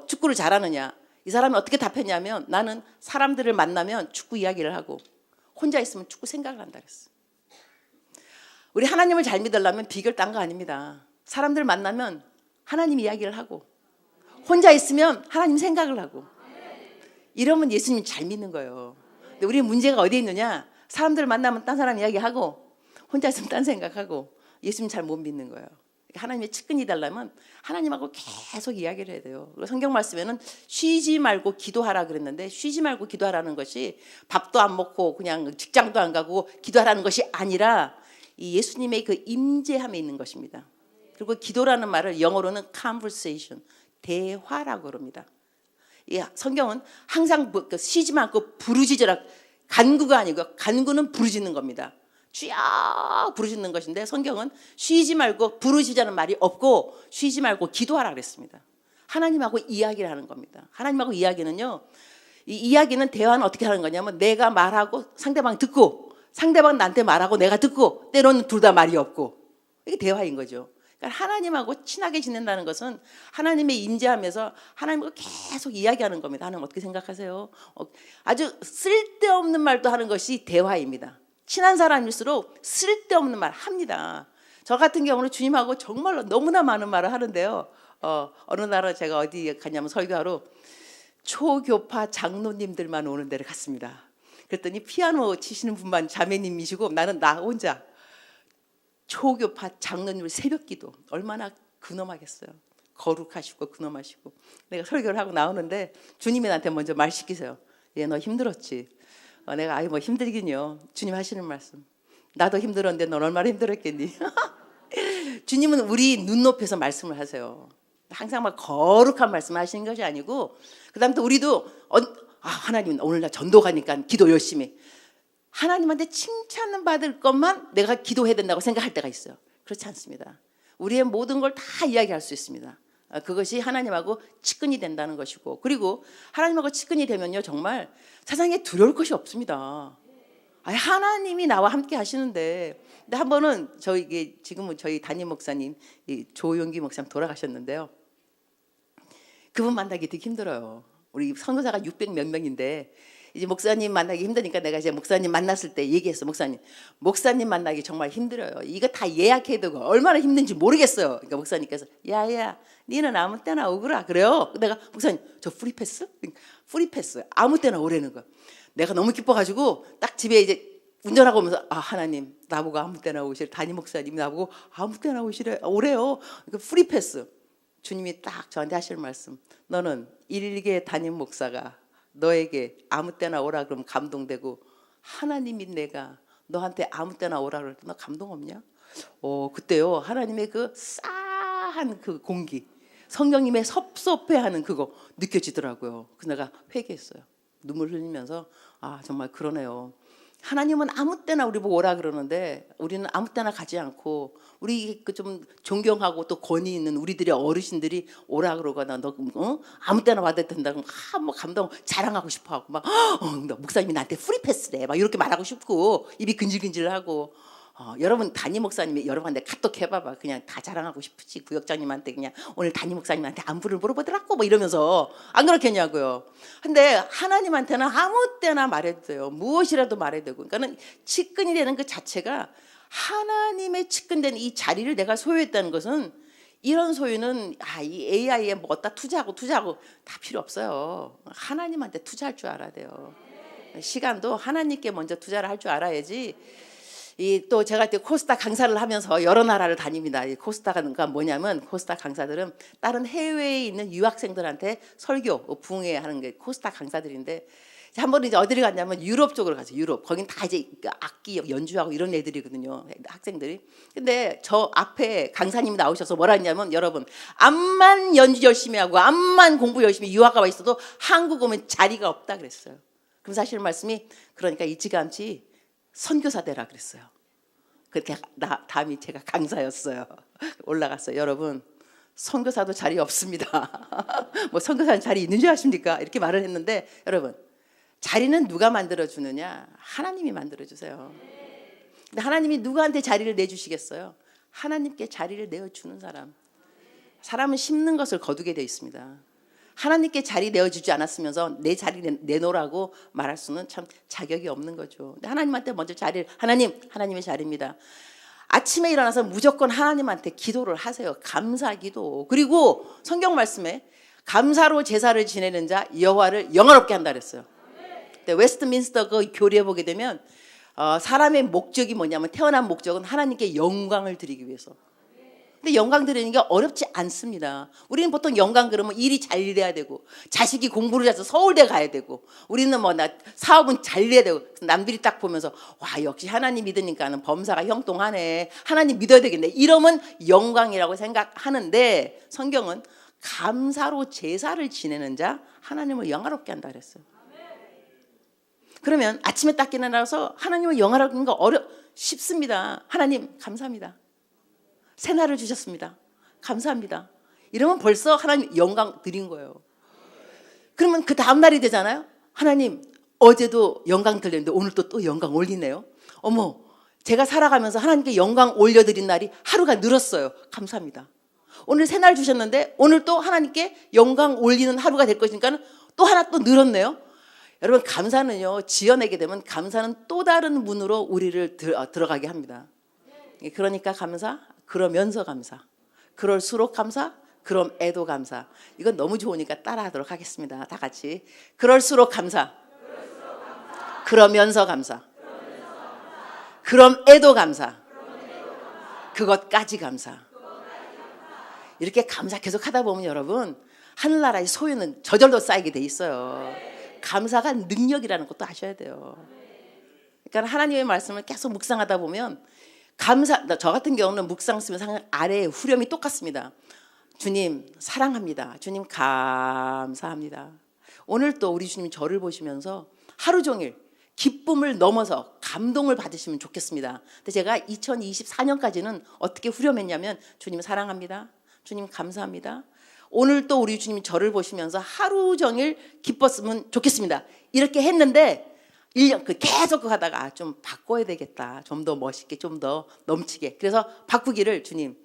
축구를 잘하느냐. 이 사람이 어떻게 답했냐면 나는 사람들을 만나면 축구 이야기를 하고 혼자 있으면 축구 생각을 한다 그랬어. 우리 하나님을 잘 믿으려면 비결 딴 거 아닙니다. 사람들 만나면 하나님 이야기를 하고 혼자 있으면 하나님 생각을 하고 이러면 예수님 잘 믿는 거예요. 근데 우리 문제가 어디에 있느냐? 사람들 만나면 딴 사람 이야기하고 혼자 있으면 딴 생각하고 예수님 잘 못 믿는 거예요. 하나님의 측근이 되려면 하나님하고 계속 이야기를 해야 돼요. 성경 말씀에는 쉬지 말고 기도하라 그랬는데 쉬지 말고 기도하라는 것이 밥도 안 먹고 그냥 직장도 안 가고 기도하라는 것이 아니라 이 예수님의 그 임재함에 있는 것입니다. 그리고 기도라는 말을 영어로는 conversation, 대화라고 그럽니다. 이 성경은 항상 쉬지 않고 부르짖으라. 간구가 아니고 간구는 부르짖는 겁니다. 주여 부르짖는 것인데 성경은 쉬지 말고 부르짖자는 말이 없고 쉬지 말고 기도하라 그랬습니다. 하나님하고 이야기를 하는 겁니다. 하나님하고 이야기는요. 이 이야기는 대화는 어떻게 하는 거냐면 내가 말하고 상대방 듣고 상대방 나한테 말하고 내가 듣고 때로는 둘 다 말이 없고 이게 대화인 거죠. 그러니까 하나님하고 친하게 지낸다는 것은 하나님의 임재하면서 하나님하고 계속 이야기하는 겁니다. 하나님 어떻게 생각하세요? 아주 쓸데없는 말도 하는 것이 대화입니다. 친한 사람일수록 쓸데없는 말 합니다. 저 같은 경우는 주님하고 정말로 너무나 많은 말을 하는데요. 어느 날 제가 어디 갔냐면 설교하러 초교파 장로님들만 오는 데를 갔습니다. 그랬더니 피아노 치시는 분만 자매님이시고 나는 나 혼자 초교파 장로님을 새벽기도 얼마나 근엄하겠어요. 거룩하시고 근엄하시고 내가 설교를 하고 나오는데 주님이 나한테 먼저 말 시키세요. 얘 너 힘들었지? 내가 아이 뭐 힘들긴요. 주님 하시는 말씀. 나도 힘들었는데 넌 얼마나 힘들었겠니? 주님은 우리 눈높이에서 말씀을 하세요. 항상 막 거룩한 말씀 하시는 것이 아니고 그다음부터 우리도 하나님 오늘 나 전도 가니까 기도 열심히 하나님한테 칭찬을 받을 것만 내가 기도해야 된다고 생각할 때가 있어요. 그렇지 않습니다. 우리의 모든 걸 다 이야기할 수 있습니다. 그것이 하나님하고 측근이 된다는 것이고 그리고 하나님하고 측근이 되면요 정말 세상에 두려울 것이 없습니다. 하나님이 나와 함께 하시는데 근데 한 번은 지금은 저희 담임 목사님 조용기 목사님 돌아가셨는데요. 그분 만나기 되게 힘들어요. 우리 선교사가 600 몇 명인데 이제 목사님 만나기 힘드니까 내가 이제 목사님 만났을 때 얘기했어. 목사님 만나기 정말 힘들어요. 이거 다 예약해야 되고 얼마나 힘든지 모르겠어요. 그러니까 목사님께서 야야 니는 아무 때나 오거라 그래요. 내가 목사님 저 프리패스? 프리패스 아무 때나 오라는 거. 내가 너무 기뻐가지고 딱 집에 이제 운전하고 오면서 하나님 나보고 아무 때나 오시래. 담임 목사님 나보고 아무 때나 오시래 오래요. 그러니까 프리패스. 주님이 딱 저한테 하실 말씀. 너는 일개 담임 목사가 너에게 아무 때나 오라 그러면 감동되고 하나님이 내가 너한테 아무 때나 오라 그럴 때 너 감동 없냐? 그때요 하나님의 그 싸한 그 공기 성령님의 섭섭해하는 그거 느껴지더라고요. 그래서 내가 회개했어요. 눈물 흘리면서 정말 그러네요. 하나님은 아무 때나 우리 보고 오라 그러는데 우리는 아무 때나 가지 않고 우리 그 좀 존경하고 또 권위 있는 우리들의 어르신들이 오라 그러거나 너 아무 때나 와도 된다고 뭐 감동 자랑하고 싶어하고 막 목사님이 나한테 프리패스래 막 이렇게 말하고 싶고 입이 근질근질하고 여러분 담임 목사님이 여러분한테 카톡 해봐봐. 그냥 다 자랑하고 싶지. 구역장님한테 그냥 오늘 담임 목사님한테 안부를 물어보더라고 뭐 이러면서 안 그렇겠냐고요. 근데 하나님한테는 아무 때나 말해도 돼요. 무엇이라도 말해도 되고. 그러니까는 측근이 되는 그 자체가 하나님의 측근된 이 자리를 내가 소유했다는 것은 이런 소유는 이 AI에 뭐 어디다 투자하고 다 필요 없어요. 하나님한테 투자할 줄 알아야 돼요. 시간도 하나님께 먼저 투자를 할 줄 알아야지. 또 제가 코스타 강사를 하면서 여러 나라를 다닙니다. 코스타가 뭐냐면 코스타 강사들은 다른 해외에 있는 유학생들한테 설교 부흥회하는 게 코스타 강사들인데 한 번은 이제 어디를 갔냐면 유럽 쪽으로 갔어요. 유럽 거긴 다 이제 악기 연주하고 이런 애들이거든요. 학생들이. 근데 저 앞에 강사님이 나오셔서 뭐라 했냐면 여러분 암만 연주 열심히 하고 암만 공부 열심히 유학 가 있어도 한국 오면 자리가 없다 그랬어요. 그럼 사실 말씀이 그러니까 일찌감치 선교사 되라 그랬어요. 그렇게 다음이 제가 강사였어요. 올라갔어요. 여러분 선교사도 자리 없습니다. 뭐 선교사는 자리 있는 줄 아십니까? 이렇게 말을 했는데 여러분 자리는 누가 만들어주느냐? 하나님이 만들어주세요. 근데 하나님이 누구한테 자리를 내주시겠어요? 하나님께 자리를 내어주는 사람. 사람은 심는 것을 거두게 되어 있습니다. 하나님께 자리 내어주지 않았으면서 내 자리 내놓으라고 말할 수는 참 자격이 없는 거죠. 근데 하나님한테 먼저 자리를 하나님의 자리입니다. 아침에 일어나서 무조건 하나님한테 기도를 하세요. 감사 기도. 그리고 성경 말씀에 감사로 제사를 지내는 자 여호와를 영화롭게 한다 그랬어요. 근데 웨스트민스터 그 교리에 보게 되면 사람의 목적이 뭐냐면 태어난 목적은 하나님께 영광을 드리기 위해서. 근데 영광 드리는 게 어렵지 않습니다. 우리는 보통 영광 그러면 일이 잘 돼야 되고 자식이 공부를 해서 서울대 가야 되고 우리는 사업은 잘 돼야 되고 남들이 딱 보면서 와 역시 하나님 믿으니까는 범사가 형통하네. 하나님 믿어야 되겠네. 이러면 영광이라고 생각하는데 성경은 감사로 제사를 지내는 자 하나님을 영화롭게 한다 그랬어요. 그러면 아침에 딱 일어나서 하나님을 영화롭게 하는 거 쉽습니다. 하나님 감사합니다. 새날을 주셨습니다. 감사합니다. 이러면 벌써 하나님 영광 드린 거예요. 그러면 그 다음 날이 되잖아요. 하나님 어제도 영광 드렸는데 오늘 또 영광 올리네요. 어머 제가 살아가면서 하나님께 영광 올려드린 날이 하루가 늘었어요. 감사합니다. 오늘 새날 주셨는데 오늘 또 하나님께 영광 올리는 하루가 될 것이니까 또 하나 또 늘었네요. 여러분 감사는요 지어내게 되면 감사는 또 다른 문으로 우리를 들어가게 합니다. 그러니까 감사, 그러면서 감사, 그럴수록 감사, 그럼 애도 감사. 이건 너무 좋으니까 따라하도록 하겠습니다. 다 같이 그럴수록 감사, 그러면서 감사. 그럼에도 감사. 그것까지 감사. 이렇게 감사 계속 하다 보면 여러분 하늘나라의 소유는 저절로 쌓이게 돼 있어요. 감사가 능력이라는 것도 아셔야 돼요. 그러니까 하나님의 말씀을 계속 묵상하다 보면 감사, 저 같은 경우는 묵상 쓰면 아래에 후렴이 똑같습니다. 주님 사랑합니다. 주님 감사합니다. 오늘 또 우리 주님 저를 보시면서 하루 종일 기쁨을 넘어서 감동을 받으시면 좋겠습니다. 근데 제가 2024년까지는 어떻게 후렴했냐면 주님 사랑합니다. 주님 감사합니다. 오늘 또 우리 주님이 저를 보시면서 하루 종일 기뻤으면 좋겠습니다. 이렇게 했는데 1년 계속 그거 하다가 좀 바꿔야 되겠다. 좀 더 멋있게, 좀 더 넘치게. 그래서 바꾸기를 주님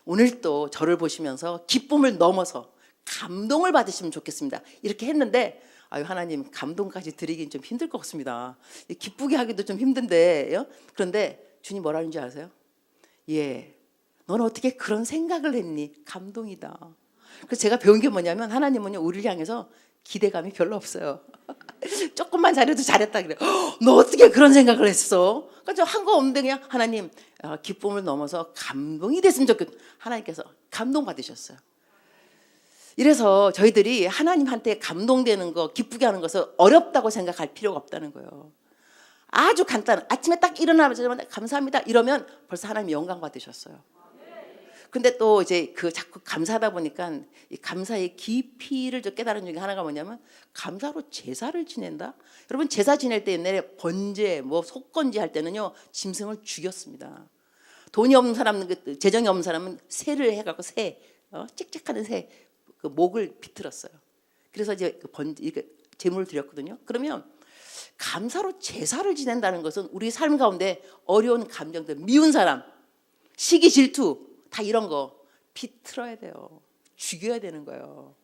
오늘 또 저를 보시면서 기쁨을 넘어서 감동을 받으시면 좋겠습니다. 이렇게 했는데 아유 하나님 감동까지 드리긴 좀 힘들 것 같습니다. 기쁘게 하기도 좀 힘든데요. 그런데 주님 뭐라는 줄 아세요? 예, 넌 어떻게 그런 생각을 했니? 감동이다. 그래서 제가 배운 게 뭐냐면 하나님은요 우리를 향해서 기대감이 별로 없어요. 조금만 잘해도 잘했다 그래. 너 어떻게 그런 생각을 했어? 그러니까 한 거 없는데 그냥 하나님 기쁨을 넘어서 감동이 됐으면 좋겠다. 하나님께서 감동 받으셨어요. 이래서 저희들이 하나님한테 감동되는 거, 기쁘게 하는 것을 어렵다고 생각할 필요가 없다는 거예요. 아주 간단한 아침에 딱 일어나자마자 감사합니다 이러면 벌써 하나님 영광 받으셨어요. 근데 또 이제 그 자꾸 감사하다 보니까 이 감사의 깊이를 좀 깨달은 중에 하나가 뭐냐면 감사로 제사를 지낸다. 여러분 제사 지낼 때 옛날에 번제 뭐 속건제 할 때는요 짐승을 죽였습니다. 돈이 없는 사람, 재정이 없는 사람은 새를 해갖고 새, 찍찍하는 새, 그 목을 비틀었어요. 그래서 이제 이렇게 제물을 드렸거든요. 그러면 감사로 제사를 지낸다는 것은 우리 삶 가운데 어려운 감정들, 미운 사람, 시기 질투 다 이런 거 비틀어야 돼요. 죽여야 되는 거예요.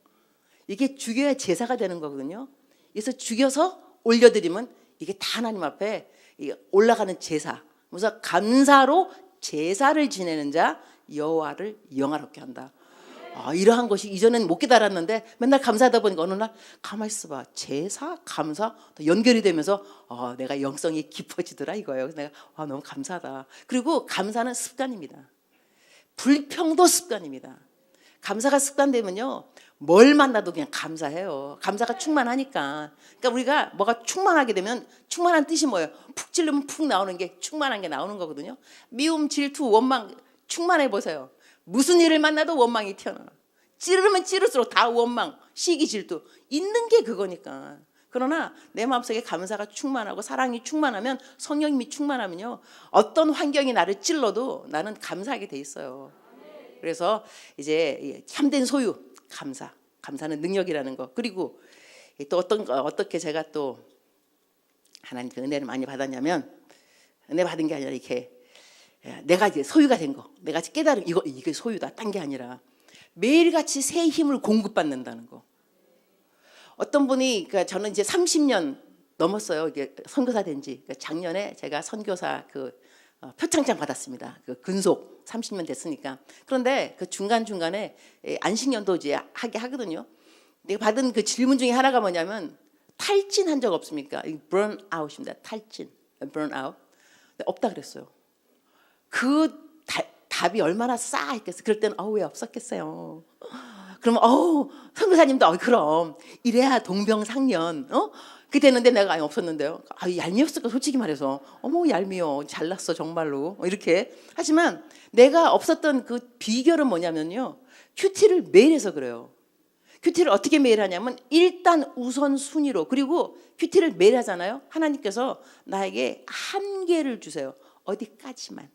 이게 죽여야 제사가 되는 거거든요. 그래서 죽여서 올려드리면 이게 다 하나님 앞에 올라가는 제사. 그래서 감사로 제사를 지내는 자 여호와를 영화롭게 한다. 이러한 것이 이전엔 못 깨달았는데 맨날 감사하다 보니까 어느 날 가만히 있어봐. 제사, 감사 연결이 되면서 내가 영성이 깊어지더라 이거예요. 그래서 내가 너무 감사하다. 그리고 감사는 습관입니다. 불평도 습관입니다. 감사가 습관되면요 뭘 만나도 그냥 감사해요. 감사가 충만하니까. 그러니까 우리가 뭐가 충만하게 되면 충만한 뜻이 뭐예요? 푹 찌르면 푹 나오는 게 충만한 게 나오는 거거든요. 미움, 질투, 원망 충만해 보세요. 무슨 일을 만나도 원망이 튀어나와. 찌르면 찌를수록 다 원망, 시기, 질투 있는 게 그거니까. 그러나 내 마음속에 감사가 충만하고 사랑이 충만하면 성령님이 충만하면요 어떤 환경이 나를 찔러도 나는 감사하게 돼 있어요. 그래서 이제 참된 소유 감사는 능력이라는 거. 그리고 또 어떻게 제가 또 하나님 그 은혜를 많이 받았냐면 은혜 받은 게 아니라 이렇게 내가 이제 소유가 된 거, 내가 깨달은 이게 소유다 딴 게 아니라 매일같이 새 힘을 공급받는다는 거. 어떤 분이 그러니까 저는 이제 30년 넘었어요. 이게 선교사 된 지. 그러니까 작년에 제가 선교사 표창장 받았습니다. 그 근속 30년 됐으니까. 그런데 그 중간중간에 안식년도 이제 하게 하거든요. 내가 받은 그 질문 중에 하나가 뭐냐면 탈진한 적 없습니까? burnout입니다. 탈진, burnout. 없다 그랬어요. 그 답이 얼마나 싸했겠어. 그럴 때는 왜 없었겠어요. 그러면 선교사님도 그럼 이래야 동병상련 그렇게 됐는데 내가 없었는데요. 얄미웠을까 솔직히 말해서 어머 얄미워 잘났어 정말로 이렇게. 하지만 내가 없었던 그 비결은 뭐냐면요 큐티를 매일 해서 그래요. 큐티를 어떻게 매일 하냐면 일단 우선순위로. 그리고 큐티를 매일 하잖아요. 하나님께서 나에게 한계를 주세요. 어디까지만.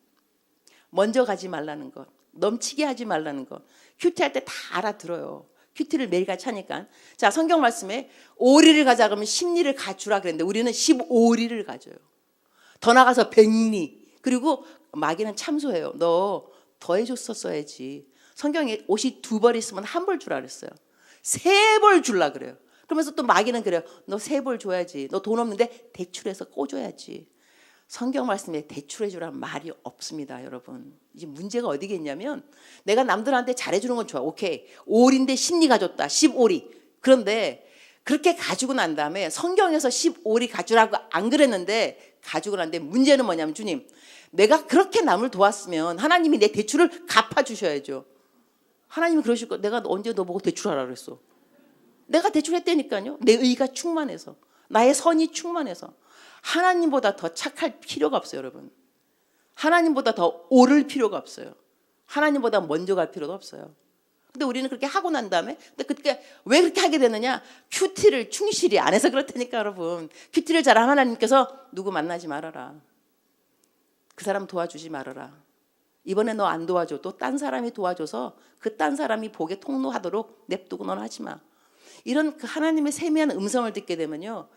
먼저 가지 말라는 것, 넘치게 하지 말라는 것. 큐티할 때 다 알아들어요. 큐티를 매일같이 하니까. 자, 성경 말씀에 5리를 가자 그러면 10리를 가주라 그랬는데 우리는 15리를 가져요. 더 나가서 100리. 그리고 마귀는 참소해요. 너 더 해줬었어야지. 성경에 옷이 2벌 있으면 1벌 주라 그랬어요. 3벌 주라 그래요. 그러면서 또 마귀는 그래요. 너 3벌 줘야지. 너 돈 없는데 대출해서 꿔줘야지. 성경 말씀에 대출해 주라는 말이 없습니다, 여러분. 이제 문제가 어디겠냐면 내가 남들한테 잘해 주는 건 좋아. 오케이. 5리인데 10리 가졌다. 15리. 그런데 그렇게 가지고 난 다음에 성경에서 15리 가주라고 안 그랬는데 가지고 난 다음에 문제는 뭐냐면 주님 내가 그렇게 남을 도왔으면 하나님이 내 대출을 갚아주셔야죠. 하나님이 그러실 거 내가 언제 너 보고 대출하라 그랬어. 내가 대출했다니까요. 내 의가 충만해서 나의 선이 충만해서 하나님보다 더 착할 필요가 없어요 여러분. 하나님보다 더 오를 필요가 없어요. 하나님보다 먼저 갈 필요도 없어요. 근데 우리는 그렇게 하고 난 다음에 근데 그때 왜 그렇게 하게 되느냐 큐티를 충실히 안 해서 그렇다니까 여러분. 큐티를 잘한 하나님께서 누구 만나지 말아라. 그 사람 도와주지 말아라. 이번에 너 안 도와줘도 딴 사람이 도와줘서 그 딴 사람이 복에 통로하도록 냅두고 넌 하지 마. 이런 그 하나님의 세미한 음성을 듣게 되면요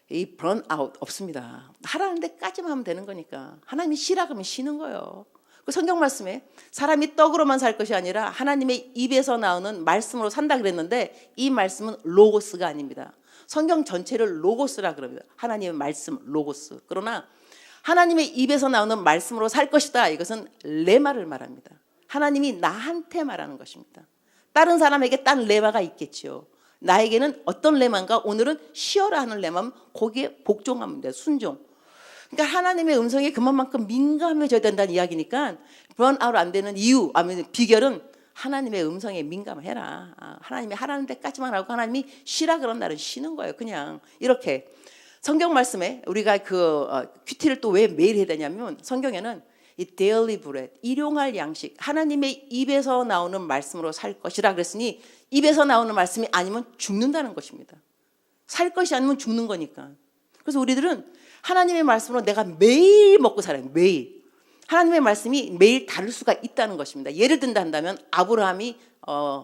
이 번아웃 없습니다. 하라는 데까지만 하면 되는 거니까. 하나님이 쉬라 그러면 쉬는 거예요. 그 성경 말씀에 사람이 떡으로만 살 것이 아니라 하나님의 입에서 나오는 말씀으로 산다 그랬는데 이 말씀은 로고스가 아닙니다. 성경 전체를 로고스라 그럽니다. 하나님의 말씀 로고스. 그러나 하나님의 입에서 나오는 말씀으로 살 것이다. 이것은 레마를 말합니다. 하나님이 나한테 말하는 것입니다. 다른 사람에게 딴 레마가 있겠지요. 나에게는 어떤 레마인가? 오늘은 쉬어라 하는 레마면 거기에 복종하면 돼요. 순종. 그러니까 하나님의 음성에 그만큼 민감해져야 된다는 이야기니까 번아웃 안 되는 이유, 아니면 비결은 하나님의 음성에 민감해라. 하나님이 하라는 데까지만 하고 하나님이 쉬라 그런 날은 쉬는 거예요. 그냥 이렇게 성경 말씀에 우리가 큐티를 또 왜 매일 해야 되냐면 성경에는 이 daily bread, 일용할 양식, 하나님의 입에서 나오는 말씀으로 살 것이라 그랬으니 입에서 나오는 말씀이 아니면 죽는다는 것입니다. 살 것이 아니면 죽는 거니까. 그래서 우리들은 하나님의 말씀으로 내가 매일 먹고 살아요. 매일. 하나님의 말씀이 매일 다를 수가 있다는 것입니다. 예를 든다 한다면 아브라함이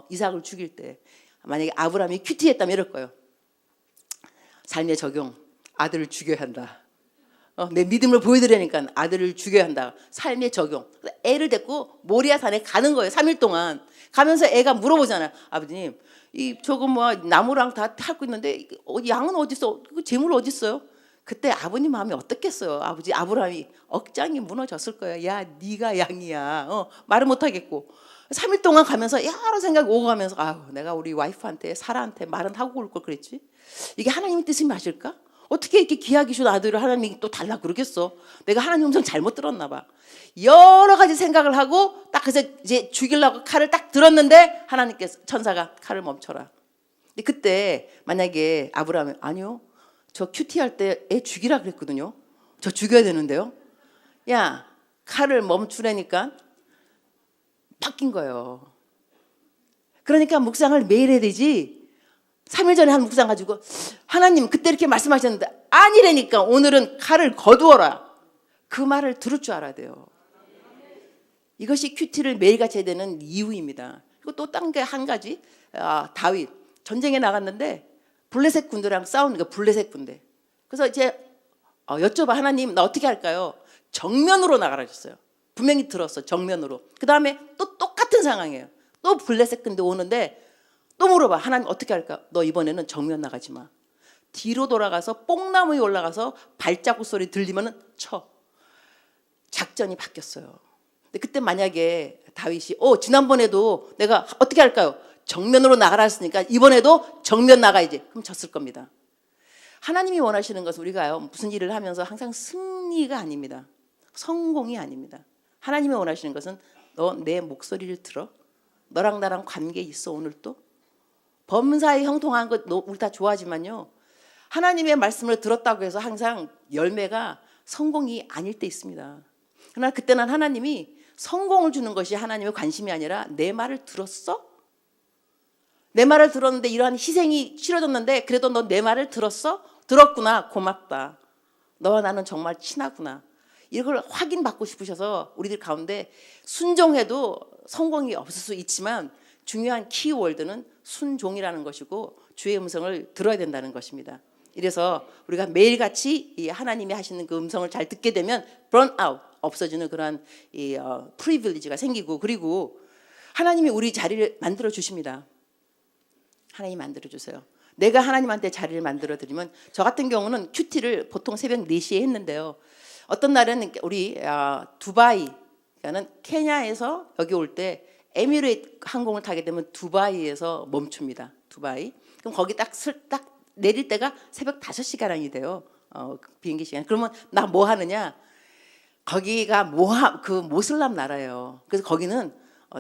이삭을 죽일 때 만약에 아브라함이 큐티했다면 이럴 거예요. 삶의 적용, 아들을 죽여야 한다. 내 믿음을 보여드리니까 아들을 죽여야 한다. 삶의 적용. 애를 데리고 모리아산에 가는 거예요. 3일 동안. 가면서 애가 물어보잖아요. 아버님, 저거 나무랑 다 하고 있는데 양은 어디 있어? 그 재물 어디 있어요? 그때 아버님 마음이 어떻겠어요? 아브라함이 억장이 무너졌을 거예요. 야, 네가 양이야. 말을 못 하겠고. 3일 동안 가면서 여러 생각이 오고 가면서 내가 우리 와이프한테 사라한테 말은 하고 올 걸 그랬지. 이게 하나님의 뜻이 맞을까? 어떻게 이렇게 귀하게 준 아들을 하나님이 또 달라 그러겠어? 내가 하나님 음성 잘못 들었나 봐. 여러 가지 생각을 하고 딱 그래서 이제 죽이려고 칼을 딱 들었는데 하나님께서 천사가 칼을 멈춰라. 근데 그때 만약에 아브라함이 아니요. 저 큐티할 때 애 죽이라 그랬거든요. 저 죽여야 되는데요. 야, 칼을 멈추라니까 바뀐 거예요. 그러니까 묵상을 매일 해야 되지. 3일 전에 한 묵상 가지고 하나님 그때 이렇게 말씀하셨는데 아니라니까 오늘은 칼을 거두어라. 그 말을 들을 줄 알아야 돼요. 이것이 큐티를 매일같이 해야 되는 이유입니다. 그리고 또 딴 게 한 가지 다윗 전쟁에 나갔는데 블레셋 군대랑 싸우는 거 블레셋 군대. 그래서 이제 여쭤봐 하나님 나 어떻게 할까요? 정면으로 나가라 줬어요. 분명히 들었어 정면으로. 그 다음에 또 똑같은 상황이에요. 또 블레셋 군대 오는데 또 물어봐 하나님 어떻게 할까? 너 이번에는 정면 나가지 마. 뒤로 돌아가서 뽕나무에 올라가서 발자국 소리 들리면은 쳐. 작전이 바뀌었어요. 근데 그때 만약에 다윗이 지난번에도 내가 어떻게 할까요? 정면으로 나가라 했으니까 이번에도 정면 나가야지. 그럼 졌을 겁니다. 하나님이 원하시는 것은 우리가요 무슨 일을 하면서 항상 승리가 아닙니다. 성공이 아닙니다. 하나님이 원하시는 것은 너 내 목소리를 들어? 너랑 나랑 관계 있어 오늘 또? 범사에 형통한 것 우리 다 좋아하지만요. 하나님의 말씀을 들었다고 해서 항상 열매가 성공이 아닐 때 있습니다. 그러나 그때는 하나님이 성공을 주는 것이 하나님의 관심이 아니라 내 말을 들었어? 내 말을 들었는데 이러한 희생이 치러졌는데 그래도 너 내 말을 들었어? 들었구나. 고맙다. 너와 나는 정말 친하구나. 이걸 확인받고 싶으셔서 우리들 가운데 순종해도 성공이 없을 수 있지만 중요한 키워드는 순종이라는 것이고 주의 음성을 들어야 된다는 것입니다. 이래서 우리가 매일같이 이 하나님이 하시는 그 음성을 잘 듣게 되면 번아웃 없어지는 그러한 프리빌리지가 생기고 그리고 하나님이 우리 자리를 만들어 주십니다. 하나님 만들어 주세요. 내가 하나님한테 자리를 만들어 드리면 저 같은 경우는 큐티를 보통 새벽 4시에 했는데요. 어떤 날은 우리 두바이 그러니까는 케냐에서 여기 올 때 에미레이트 항공을 타게 되면 두바이에서 멈춥니다. 두바이. 그럼 거기 딱 내릴 때가 새벽 5시가량이 돼요. 비행기 시간. 그러면 나 뭐 하느냐? 거기가 그 모슬람 나라예요. 그래서 거기는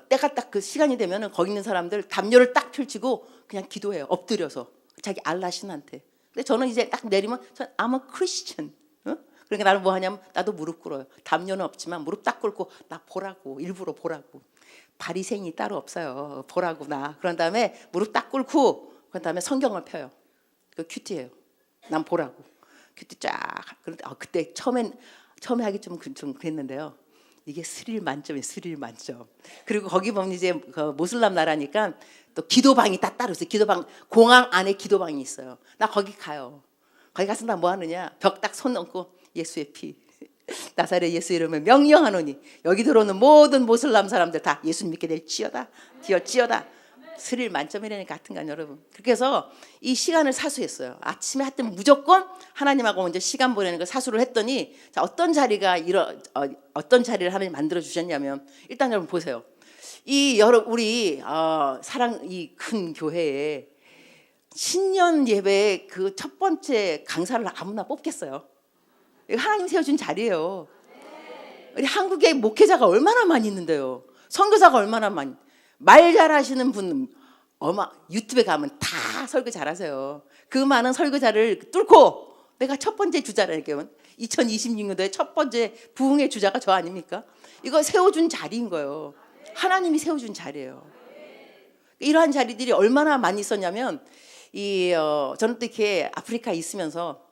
때가 딱 그 시간이 되면은 거기 있는 사람들 담요를 딱 펼치고 그냥 기도해요. 엎드려서 자기 알라 신한테. 근데 저는 이제 딱 내리면 전 I'm a Christian. 그러니까 나는 뭐 하냐면 나도 무릎 꿇어요. 담요는 없지만 무릎 딱 꿇고 나 보라고, 일부러 보라고. 바리새인이 따로 없어요. 보라고 나. 그런 다음에 무릎 딱 꿇고 그런 다음에 성경을 펴요. 그 큐티예요. 난 보라고. 큐티 쫙. 그런데 그때 처음에 하기 좀 그랬는데요. 이게 스릴 만점이에요. 스릴 만점. 그리고 거기 보면 이제 그 모슬람 나라니까 또 기도방이 다 따로 있어요. 기도방, 공항 안에 기도방이 있어요. 나 거기 가요. 거기 가서 나 뭐 하느냐? 벽 딱 손 얹고 예수의 피. 나사렛 예수 이름을 명령하노니 여기 들어오는 모든 모슬람 사람들 다 예수 믿게 될지어다. 되었지어다. 스릴 만점이라니까 같은가 여러분. 그렇게 해서 이 시간을 사수했어요. 아침에 하여튼 무조건 하나님하고 먼저 시간 보내는 걸 사수를 했더니 자, 어떤 어떤 자리를 하나님 만들어 주셨냐면 일단 여러분 보세요. 우리 사랑 이 큰 교회에 신년 예배 그 첫 번째 강사를 아무나 뽑겠어요. 하나님 세워준 자리예요. 우리 한국에 목회자가 얼마나 많이 있는데요. 선교사가 얼마나 많이. 말 잘하시는 분 유튜브에 가면 다 설교 잘하세요. 그 많은 설교자를 뚫고 내가 첫 번째 주자라니까요. 2026년도에 첫 번째 부흥의 주자가 저 아닙니까? 이거 세워준 자리인 거예요. 하나님이 세워준 자리예요. 이러한 자리들이 얼마나 많이 있었냐면 저는 또 이렇게 아프리카에 있으면서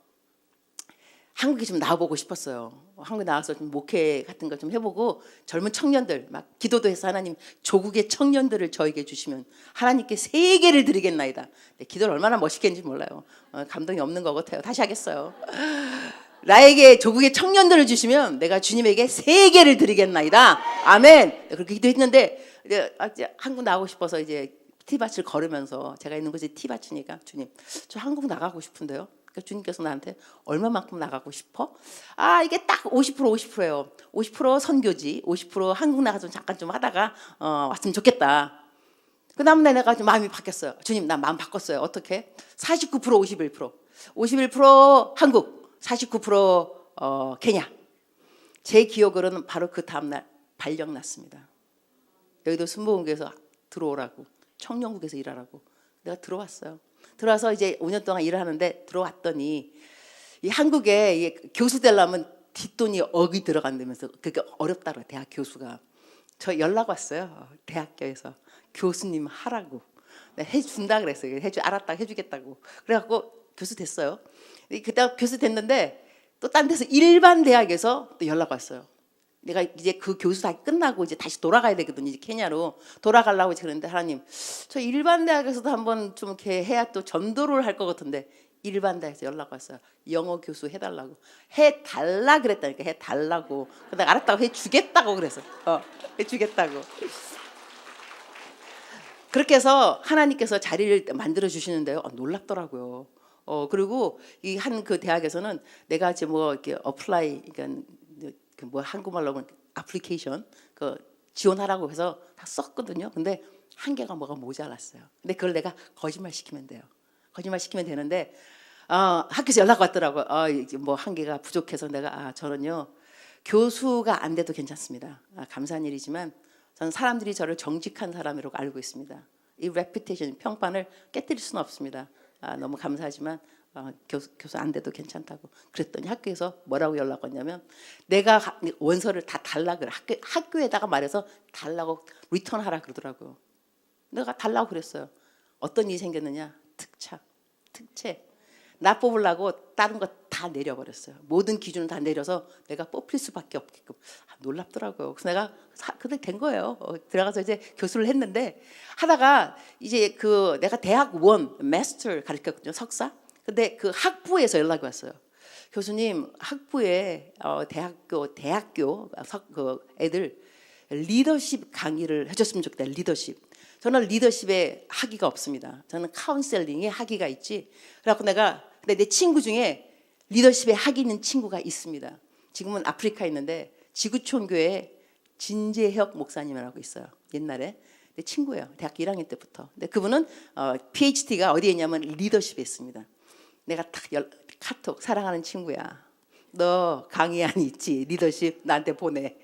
한국에 좀 나와보고 싶었어요. 한국에 나와서 좀 목회 같은 거 좀 해보고 젊은 청년들 막 기도도 해서 하나님 조국의 청년들을 저에게 주시면 하나님께 세계를 드리겠나이다. 기도를 얼마나 멋있게 했는지 몰라요. 감동이 없는 것 같아요. 다시 하겠어요. 나에게 조국의 청년들을 주시면 내가 주님에게 세계를 드리겠나이다. 아멘. 그렇게 기도했는데 이제 한국 나가고 싶어서 이제 티밭을 걸으면서 제가 있는 곳에 티밭이니까 주님 저 한국 나가고 싶은데요. 그러니까 주님께서 나한테 얼마만큼 나가고 싶어? 이게 딱 50%예요. 50% 선교지, 50% 한국 나가서 잠깐 좀 하다가 왔으면 좋겠다. 그 다음날 내가 좀 마음이 바뀌었어요. 주님 나 마음 바꿨어요. 어떻게? 49% 51%. 51% 한국, 49% 케냐. 제 기억으로는 바로 그 다음날 발령 났습니다. 여의도 순복음교회에서 들어오라고, 청년국에서 일하라고. 내가 들어왔어요. 들어와서 이제 5년 동안 일을 하는데 들어왔더니 이 한국에 교수 되려면 뒷돈이 억이 들어간다면서 그게 어렵다고 대학 교수가. 저 연락 왔어요. 대학교에서 교수님 하라고. 해준다 그랬어요. 알았다 해주겠다고. 그래갖고 교수 됐어요. 그때 교수 됐는데 또 딴 데서 일반 대학에서 또 연락 왔어요. 내가 이제 그 교수 다 끝나고 이제 다시 돌아가야 되거든요. 이제 케냐로 돌아가려고 그러는데 하나님, 저 일반 대학에서도 한번 좀 이렇게 해야 또 전도를 할 것 같은데 일반 대학에서 연락 왔어요. 영어 교수 해달라고. 해달라 그랬다니까. 해달라고. 내가 알았다고 해주겠다고 그래서 해주겠다고. 그렇게 해서 하나님께서 자리를 만들어 주시는데요. 놀랍더라고요. 그리고 이 한 그 대학에서는 내가 이제 뭐 이렇게 어플라이, 그러니까 뭐 한국말로 하면 애플리케이션 그 지원하라고 해서 다 썼거든요. 근데 한 개가 뭐가 모자랐어요. 근데 그걸 내가 거짓말 시키면 돼요. 거짓말 시키면 되는데 학교에서 연락 왔더라고요. 뭐 한 개가 부족해서 내가 저는요 교수가 안 돼도 괜찮습니다. 감사한 일이지만 저는 사람들이 저를 정직한 사람이라고 알고 있습니다. 이 레퓨테이션 평판을 깨뜨릴 수는 없습니다. 너무 감사하지만 교수 안 돼도 괜찮다고. 그랬더니 학교에서 뭐라고 연락 왔냐면 내가 원서를 다 달라 그래. 학교에다가 말해서 달라고 리턴하라 그러더라고요. 내가 달라고 그랬어요. 어떤 일이 생겼느냐? 특채. 나 뽑으려고 다른 거 다 내려버렸어요. 모든 기준을 다 내려서 내가 뽑힐 수밖에 없게끔. 놀랍더라고요. 그래서 내가 그렇게 된 거예요. 들어가서 이제 교수를 했는데 하다가 이제 내가 대학 마스터를 가르쳤거든요. 석사. 근데 그 학부에서 연락이 왔어요. 교수님, 학부에 대학교 그 애들 리더십 강의를 해줬으면 좋겠다. 리더십. 저는 리더십에 학위가 없습니다. 저는 카운셀링에 학위가 있지. 그래갖고 근데 내 친구 중에 리더십에 학위 있는 친구가 있습니다. 지금은 아프리카에 있는데 지구촌교회 진재혁 목사님이라고 있어요. 옛날에. 내 친구예요. 대학교 1학년 때부터. 근데 그분은 PhD가 어디에 있냐면 리더십에 있습니다. 내가 카톡 사랑하는 친구야. 너 강의안 있지? 리더십 나한테 보내.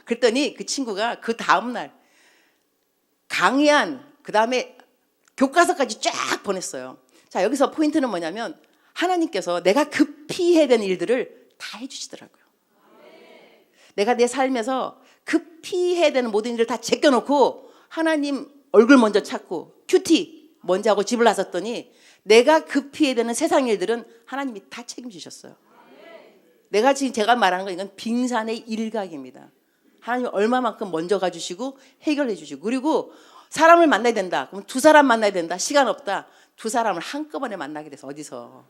그랬더니 그 친구가 그 다음날 강의안 그다음에 교과서까지 쫙 보냈어요. 자, 여기서 포인트는 뭐냐면 하나님께서 내가 급히 해야 되는 일들을 다 해주시더라고요. 내가 내 삶에서 급히 해야 되는 모든 일을 다 제껴놓고 하나님 얼굴 먼저 찾고 큐티 먼저 하고 집을 나섰더니 내가 급히 해야 되는 세상 일들은 하나님이 다 책임지셨어요. 내가 지금 제가 말하는 건 이건 빙산의 일각입니다. 하나님이 얼마만큼 먼저 가주시고 해결해 주시고, 그리고 사람을 만나야 된다. 그럼 두 사람 만나야 된다. 시간 없다. 두 사람을 한꺼번에 만나게 돼서 어디서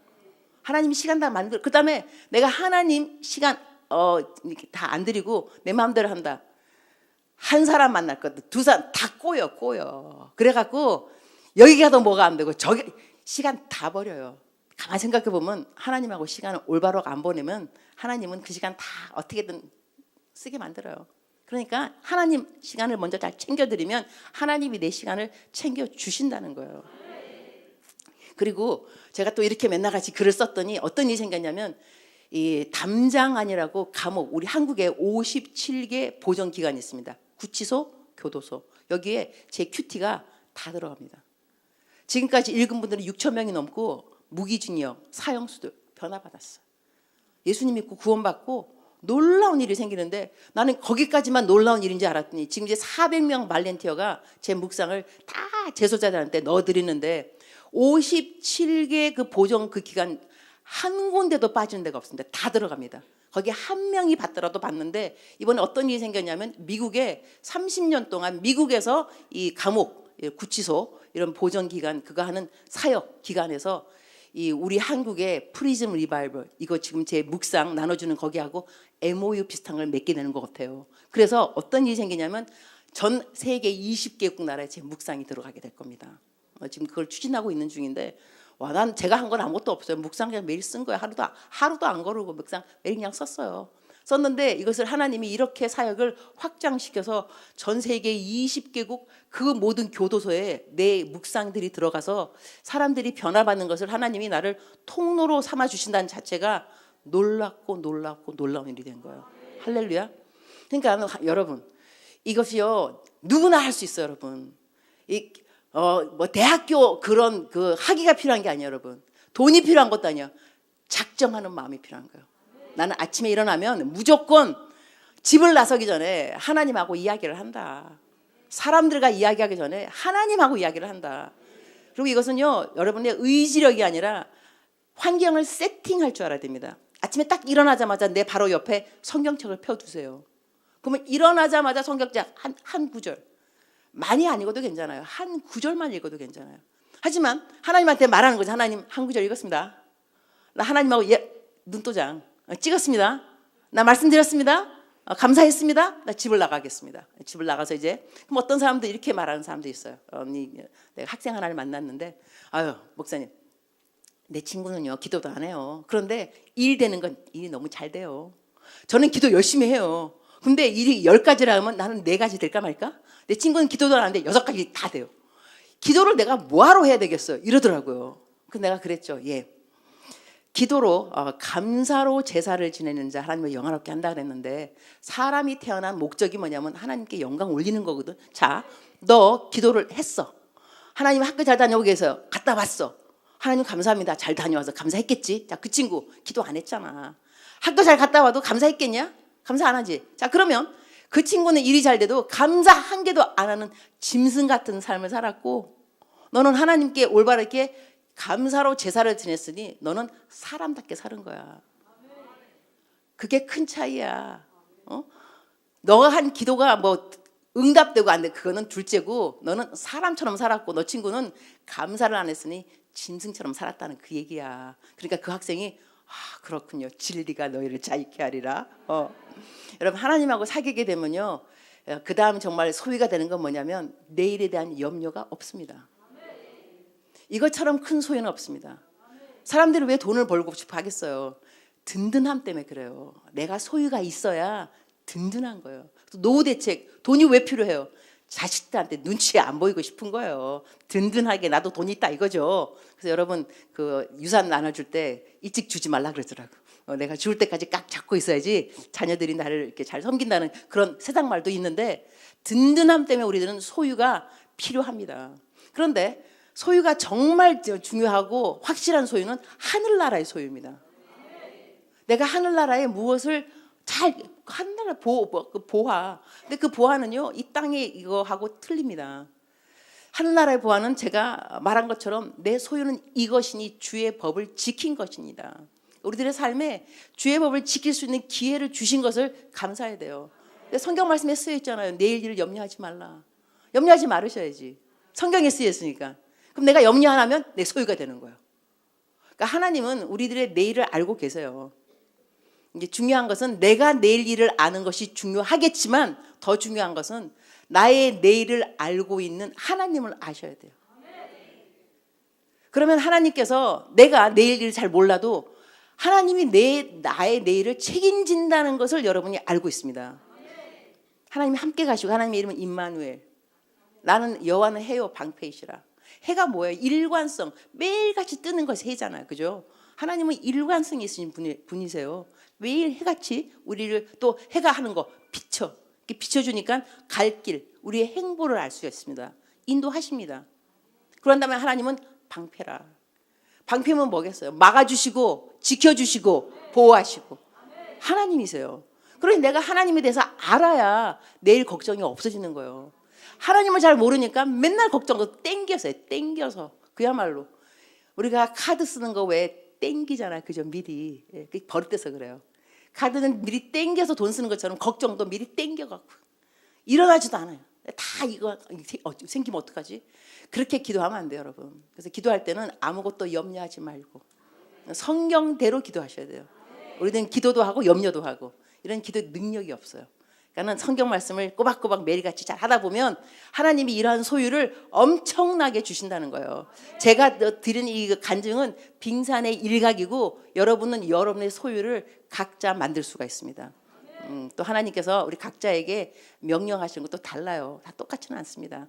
하나님이 시간 다 만들. 그다음에 내가 하나님 시간 이렇게 다 안 드리고 내 마음대로 한다. 한 사람 만날 거든 두 사람 다 꼬여. 그래갖고 여기 가도 뭐가 안 되고 저기 시간 다 버려요. 가만 생각해 보면 하나님하고 시간을 올바로 안 보내면 하나님은 그 시간 다 어떻게든 쓰게 만들어요. 그러니까 하나님 시간을 먼저 잘 챙겨드리면 하나님이 내 시간을 챙겨주신다는 거예요. 그리고 제가 또 이렇게 맨날 같이 글을 썼더니 어떤 일이 생겼냐면 이 담장안이라고 감옥, 우리 한국에 57개 보정기관이 있습니다. 구치소, 교도소. 여기에 제 큐티가 다 들어갑니다. 지금까지 읽은 분들은 6천 명이 넘고 무기징역, 사형수도 변화받았어요. 예수님 믿고 구원받고 놀라운 일이 생기는데 나는 거기까지만 놀라운 일인지 알았더니 지금 이제 400명 발렌티어가 제 묵상을 다 재소자들한테 넣어드리는데 57개 그 보정 그 기간 한 군데도 빠지는 데가 없습니다. 다 들어갑니다. 거기 한 명이 받더라도 받는데 이번에 어떤 일이 생겼냐면 미국에 30년 동안 미국에서 이 감옥, 구치소 이런 보정 기간 그거 하는 사역 기관에서 이 우리 한국의 프리즘 리바이벌 이거 지금 제 묵상 나눠주는 거기하고 MOU 비슷한 걸 맺게 되는 것 같아요. 그래서 어떤 일이 생기냐면 전 세계 20개국 나라에 제 묵상이 들어가게 될 겁니다. 지금 그걸 추진하고 있는 중인데 와, 난 제가 한 건 아무것도 없어요. 묵상 그냥 매일 쓴 거예요. 하루도 안 거르고 묵상 매일 그냥 썼어요. 썼는데 이것을 하나님이 이렇게 사역을 확장시켜서 전 세계 20개국 그 모든 교도소에 내 묵상들이 들어가서 사람들이 변화받는 것을 하나님이 나를 통로로 삼아 주신다는 자체가 놀랍고 놀라운 일이 된 거예요. 할렐루야. 그러니까 여러분 이것이요 누구나 할 수 있어요. 여러분 뭐 대학교 그런 그 학위가 필요한 게 아니에요. 여러분 돈이 필요한 것도 아니에요. 작정하는 마음이 필요한 거예요. 나는 아침에 일어나면 무조건 집을 나서기 전에 하나님하고 이야기를 한다. 사람들과 이야기하기 전에 하나님하고 이야기를 한다. 그리고 이것은요 여러분의 의지력이 아니라 환경을 세팅할 줄 알아야 됩니다. 아침에 딱 일어나자마자 내 바로 옆에 성경책을 펴두세요. 그러면 일어나자마자 성경책 한 구절, 많이 안 읽어도 괜찮아요. 한 구절만 읽어도 괜찮아요. 하지만 하나님한테 말하는 거죠. 하나님 한 구절 읽었습니다. 나 하나님하고 눈도장 찍었습니다. 나 말씀드렸습니다. 감사했습니다. 나 집을 나가겠습니다. 집을 나가서 이제 그럼 어떤 사람도 이렇게 말하는 사람도 있어요. 내가 학생 하나를 만났는데 아유 목사님 내 친구는요 기도도 안 해요. 그런데 일 되는 건 일이 너무 잘 돼요. 저는 기도 열심히 해요. 근데 일이 10가지라 하면 나는 4가지 될까 말까? 내 친구는 기도도 안 하는데 6가지 다 돼요. 기도를 내가 뭐하러 해야 되겠어요? 이러더라고요. 그래서 내가 그랬죠. 예. 기도로 감사로 제사를 지내는 자 하나님을 영화롭게 한다 그랬는데 사람이 태어난 목적이 뭐냐면 하나님께 영광 올리는 거거든. 자, 너 기도를 했어. 하나님 학교 잘 다녀오게 해서 갔다 왔어. 하나님 감사합니다. 잘 다녀와서 감사했겠지. 자, 그 친구 기도 안 했잖아. 학교 잘 갔다 와도 감사했겠냐? 감사 안 하지. 자, 그러면 그 친구는 일이 잘 돼도 감사 한 개도 안 하는 짐승 같은 삶을 살았고 너는 하나님께 올바르게 감사로 제사를 지냈으니 너는 사람답게 사는 거야. 그게 큰 차이야. 너가 한 기도가 뭐 응답되고 안 돼. 그거는 둘째고 너는 사람처럼 살았고 너 친구는 감사를 안 했으니 짐승처럼 살았다는 그 얘기야. 그러니까 그 학생이 그렇군요. 진리가 너희를 자유케 하리라. 여러분 하나님하고 사귀게 되면요. 그 다음 정말 소위가 되는 건 뭐냐면 내일에 대한 염려가 없습니다. 이것처럼 큰 소유는 없습니다. 사람들이 왜 돈을 벌고 싶어 하겠어요? 든든함 때문에 그래요. 내가 소유가 있어야 든든한 거예요. 노후 대책, 돈이 왜 필요해요? 자식들한테 눈치 안 보이고 싶은 거예요. 든든하게 나도 돈 있다 이거죠. 그래서 여러분 그 유산 나눠줄 때 일찍 주지 말라 그러더라고. 내가 죽을 때까지 깍 잡고 있어야지 자녀들이 나를 이렇게 잘 섬긴다는 그런 세상 말도 있는데, 든든함 때문에 우리들은 소유가 필요합니다. 그런데 소유가 정말 중요하고 확실한 소유는 하늘나라의 소유입니다. 내가 하늘나라에 무엇을 잘 하늘나라 보화. 근데 그 보화는요 이 땅에 이거하고 틀립니다. 하늘나라의 보화는 제가 말한 것처럼 내 소유는 이것이니 주의 법을 지킨 것입니다. 우리들의 삶에 주의 법을 지킬 수 있는 기회를 주신 것을 감사해야 돼요. 성경 말씀에 쓰여 있잖아요. 내일 일을 염려하지 말라. 염려하지 말으셔야지. 성경에 쓰여 있으니까. 그럼 내가 염려 안 하면 내 소유가 되는 거예요. 그러니까 하나님은 우리들의 내일을 알고 계세요. 이제 중요한 것은 내가 내일 일을 아는 것이 중요하겠지만 더 중요한 것은 나의 내일을 알고 있는 하나님을 아셔야 돼요. 그러면 하나님께서 내가 내일 일을 잘 몰라도 하나님이 나의 내일을 책임진다는 것을 여러분이 알고 있습니다. 하나님이 함께 가시고, 하나님의 이름은 임마누엘. 나는 여호와는 해요 방패이시라. 해가 뭐예요? 일관성. 매일같이 뜨는 것이 해잖아요. 그죠? 하나님은 일관성이 있으신 분이세요. 매일 해같이 우리를 또 해가 하는 거 비춰주니까 갈 길, 우리의 행보를 알 수가 있습니다. 인도하십니다. 그런 다음에 하나님은 방패라. 방패면 뭐겠어요? 막아주시고 지켜주시고 보호하시고 하나님이세요. 그러니 내가 하나님에 대해서 알아야 내일 걱정이 없어지는 거예요. 하나님을 잘 모르니까 맨날 걱정도 땡겨서 그야말로 우리가 카드 쓰는 거 왜 땡기잖아요. 그죠? 미리 버릇돼서 그래요. 카드는 미리 땡겨서 돈 쓰는 것처럼 걱정도 미리 땡겨갖고 일어나지도 않아요. 다 이거 생기면 어떡하지? 그렇게 기도하면 안 돼요, 여러분. 그래서 기도할 때는 아무것도 염려하지 말고 성경대로 기도하셔야 돼요. 우리는 기도도 하고 염려도 하고 이런 기도 능력이 없어요. 그러니까 성경 말씀을 꼬박꼬박 매일같이 잘 하다 보면 하나님이 이러한 소유를 엄청나게 주신다는 거예요. 제가 드린 이 간증은 빙산의 일각이고 여러분은 여러분의 소유를 각자 만들 수가 있습니다. 또 하나님께서 우리 각자에게 명령하시는 것도 달라요. 다 똑같지는 않습니다.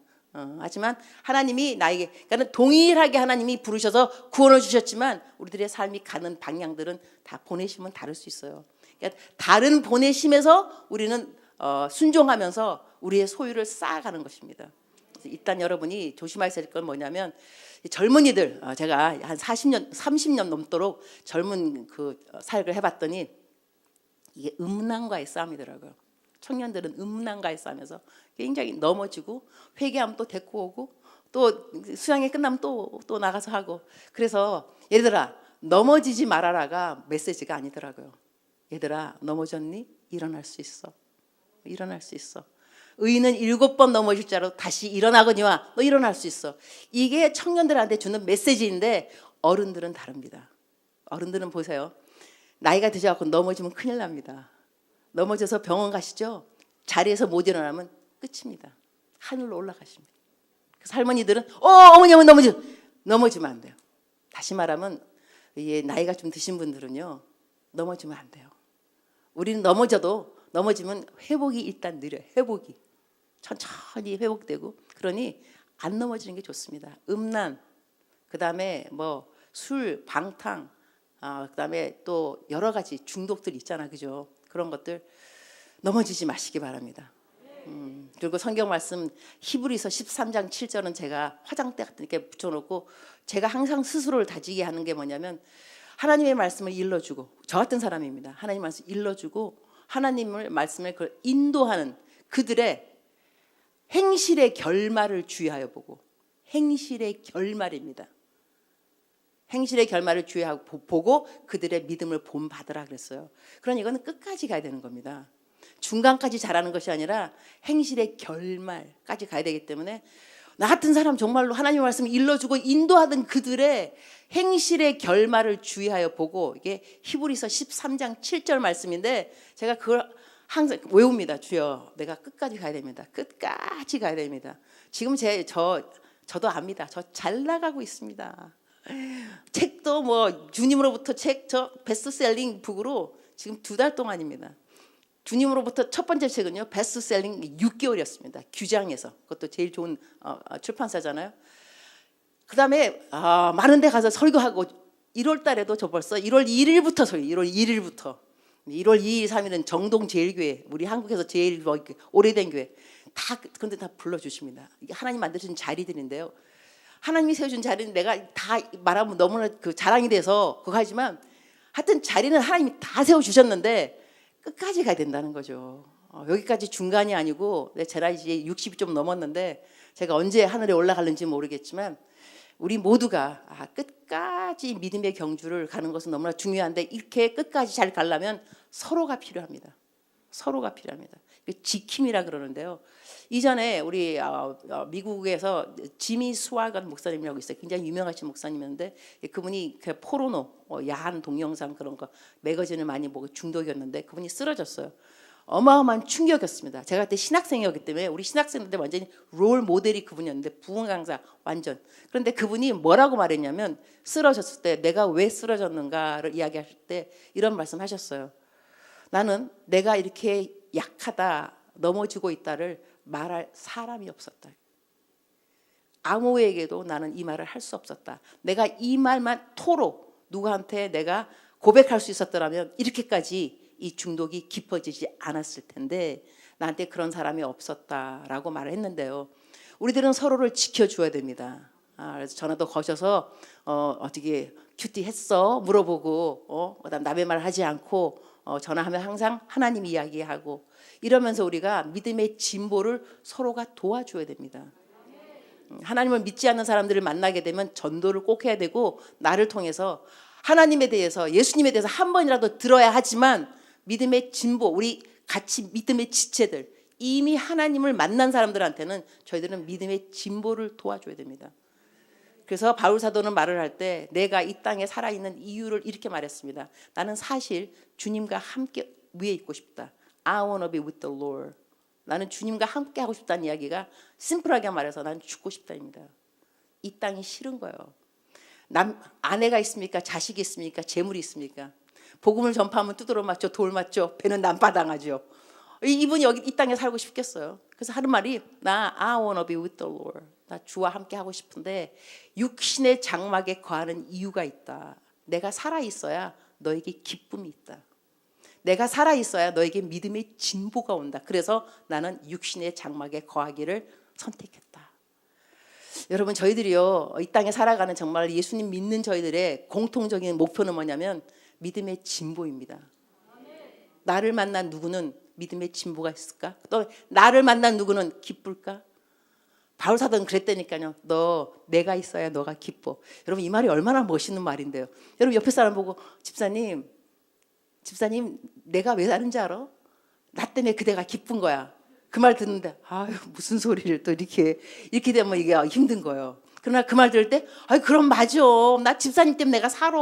하지만 하나님이 나에게, 그러니까 동일하게 하나님이 부르셔서 구원을 주셨지만 우리들의 삶이 가는 방향들은 다 보내심은 다를 수 있어요. 그러니까 다른 보내심에서 우리는 순종하면서 우리의 소유를 쌓아가는 것입니다. 그래서 일단 여러분이 조심하셔야 될 건 뭐냐면, 젊은이들, 제가 한 40년, 30년 넘도록 젊은 그 사역을 해봤더니 이게 음란과의 싸움이더라고요. 청년들은 음란과의 싸움에서 굉장히 넘어지고 회개하면 또 데리고 오고 또 수양회 끝나면 또 나가서 하고, 그래서 얘들아 넘어지지 말아라가 메시지가 아니더라고요. 얘들아 넘어졌니? 일어날 수 있어. 일어날 수 있어. 의인은 7번 넘어질 자로 다시 일어나거니와 너 일어날 수 있어. 이게 청년들한테 주는 메시지인데 어른들은 다릅니다. 어른들은 보세요. 나이가 드셔갖고 넘어지면 큰일 납니다. 넘어져서 병원 가시죠. 자리에서 못 일어나면 끝입니다. 하늘로 올라가십니다. 그래서 할머니들은 어머니 넘어지면 안 돼요. 다시 말하면 나이가 좀 드신 분들은요 넘어지면 안 돼요. 우리는 넘어지면 회복이 일단 느려요. 회복이 천천히 회복되고, 그러니 안 넘어지는 게 좋습니다. 음란, 그다음에 뭐 술, 방탕, 그다음에 또 여러 가지 중독들 있잖아, 그죠? 그런 것들 넘어지지 마시기 바랍니다. 그리고 성경 말씀 히브리서 13장 7절은 제가 화장대 같은 게 붙여놓고 제가 항상 스스로를 다지게 하는 게 뭐냐면, 하나님의 말씀을 일러주고, 저 같은 사람입니다. 하나님 말씀 일러주고 하나님의 말씀을 인도하는 그들의 행실의 결말을 주의하여 보고, 행실의 결말입니다. 행실의 결말을 주의하고 보고 그들의 믿음을 본받으라 그랬어요. 그러니 이거는 끝까지 가야 되는 겁니다. 중간까지 잘하는 것이 아니라 행실의 결말까지 가야 되기 때문에 나 같은 사람 정말로 하나님의 말씀을 일러주고 인도하던 그들의 행실의 결말을 주의하여 보고, 이게 히브리서 13장 7절 말씀인데 제가 그걸 항상 외웁니다. 주여 내가 끝까지 가야 됩니다. 끝까지 가야 됩니다. 지금 저도 압니다. 저 잘 나가고 있습니다. 책도 뭐 주님으로부터 저 베스트셀링 북으로 지금 2달 동안입니다. 주님으로부터 첫 번째 책은요, 베스트셀링 6개월이었습니다. 규장에서. 그것도 제일 좋은 출판사잖아요. 그 다음에 많은 데 가서 설교하고 1월 달에도 저 벌써 1월 1일부터 1월 2일, 3일은 정동제일교회, 우리 한국에서 제일 오래된 교회 다 그런데 다 불러주십니다. 이게 하나님 만드신 자리들인데요. 하나님이 세워준 자리는 내가 다 말하면 너무나 그 자랑이 돼서 그거 하지만 하여튼 자리는 하나님이 다 세워주셨는데 끝까지 가야 된다는 거죠. 여기까지 중간이 아니고 제 나이 이제 60이 좀 넘었는데 제가 언제 하늘에 올라갈는지 모르겠지만 우리 모두가 끝까지 믿음의 경주를 가는 것은 너무나 중요한데 이렇게 끝까지 잘 가려면 서로가 필요합니다. 서로가 필요합니다. 지킴이라 그러는데요. 이전에 우리 미국에서 지미 스와건 목사님이라고 있어요. 굉장히 유명하신 목사님이었는데 그분이 그 포르노, 야한 동영상 그런 거 매거진을 많이 보고 중독이었는데 그분이 쓰러졌어요. 어마어마한 충격이었습니다. 제가 그때 신학생이었기 때문에 우리 신학생들 완전히 롤 모델이 그분이었는데 부흥 강사 완전. 그런데 그분이 뭐라고 말했냐면 쓰러졌을 때 내가 왜 쓰러졌는가를 이야기하실 때 이런 말씀하셨어요. 나는 내가 이렇게 약하다, 넘어지고 있다를 말할 사람이 없었다. 아무에게도 나는 이 말을 할 수 없었다. 내가 이 말만 토로 누구한테 내가 고백할 수 있었더라면 이렇게까지 이 중독이 깊어지지 않았을 텐데 나한테 그런 사람이 없었다라고 말을 했는데요. 우리들은 서로를 지켜줘야 됩니다. 그래서 전화도 거셔서 어떻게 큐티 했어? 물어보고 그다음 남의 말 하지 않고 전화하면 항상 하나님 이야기하고 이러면서 우리가 믿음의 진보를 서로가 도와줘야 됩니다. 하나님을 믿지 않는 사람들을 만나게 되면 전도를 꼭 해야 되고 나를 통해서 하나님에 대해서 예수님에 대해서 한 번이라도 들어야 하지만 믿음의 진보 우리 같이 믿음의 지체들 이미 하나님을 만난 사람들한테는 저희들은 믿음의 진보를 도와줘야 됩니다. 그래서 바울 사도는 말을 할 때 내가 이 땅에 살아있는 이유를 이렇게 말했습니다. 나는 사실 주님과 함께 위에 있고 싶다. I want to be with the Lord. 나는 주님과 함께 하고 싶다는 이야기가 심플하게 말해서 나는 죽고 싶다입니다. 이 땅이 싫은 거예요. 아내가 있습니까? 자식이 있습니까? 재물이 있습니까? 복음을 전파하면 두드러 맞죠, 돌 맞죠, 배는 난바당하죠. 이분이 여기 이 땅에 살고 싶겠어요. 그래서 하는 말이 I want to be with the Lord. 나 주와 함께 하고 싶은데 육신의 장막에 거하는 이유가 있다. 내가 살아 있어야 너에게 기쁨이 있다. 내가 살아 있어야 너에게 믿음의 진보가 온다. 그래서 나는 육신의 장막에 거하기를 선택했다. 여러분 저희들이요 이 땅에 살아가는 정말 예수님 믿는 저희들의 공통적인 목표는 뭐냐면 믿음의 진보입니다. 나를 만난 누구는 믿음의 진보가 있을까? 또 나를 만난 누구는 기쁠까? 바울 사도는 그랬다니까요. 너 내가 있어야 너가 기뻐. 여러분 이 말이 얼마나 멋있는 말인데요. 여러분 옆에 사람 보고 집사님 내가 왜 사는지 알아? 나 때문에 그대가 기쁜 거야. 그 말 듣는데 아유 무슨 소리를 또 이렇게 되면 이게 힘든 거예요. 그러나 그 말 들을 때 그럼 맞아. 나 집사님 때문에 내가 살아.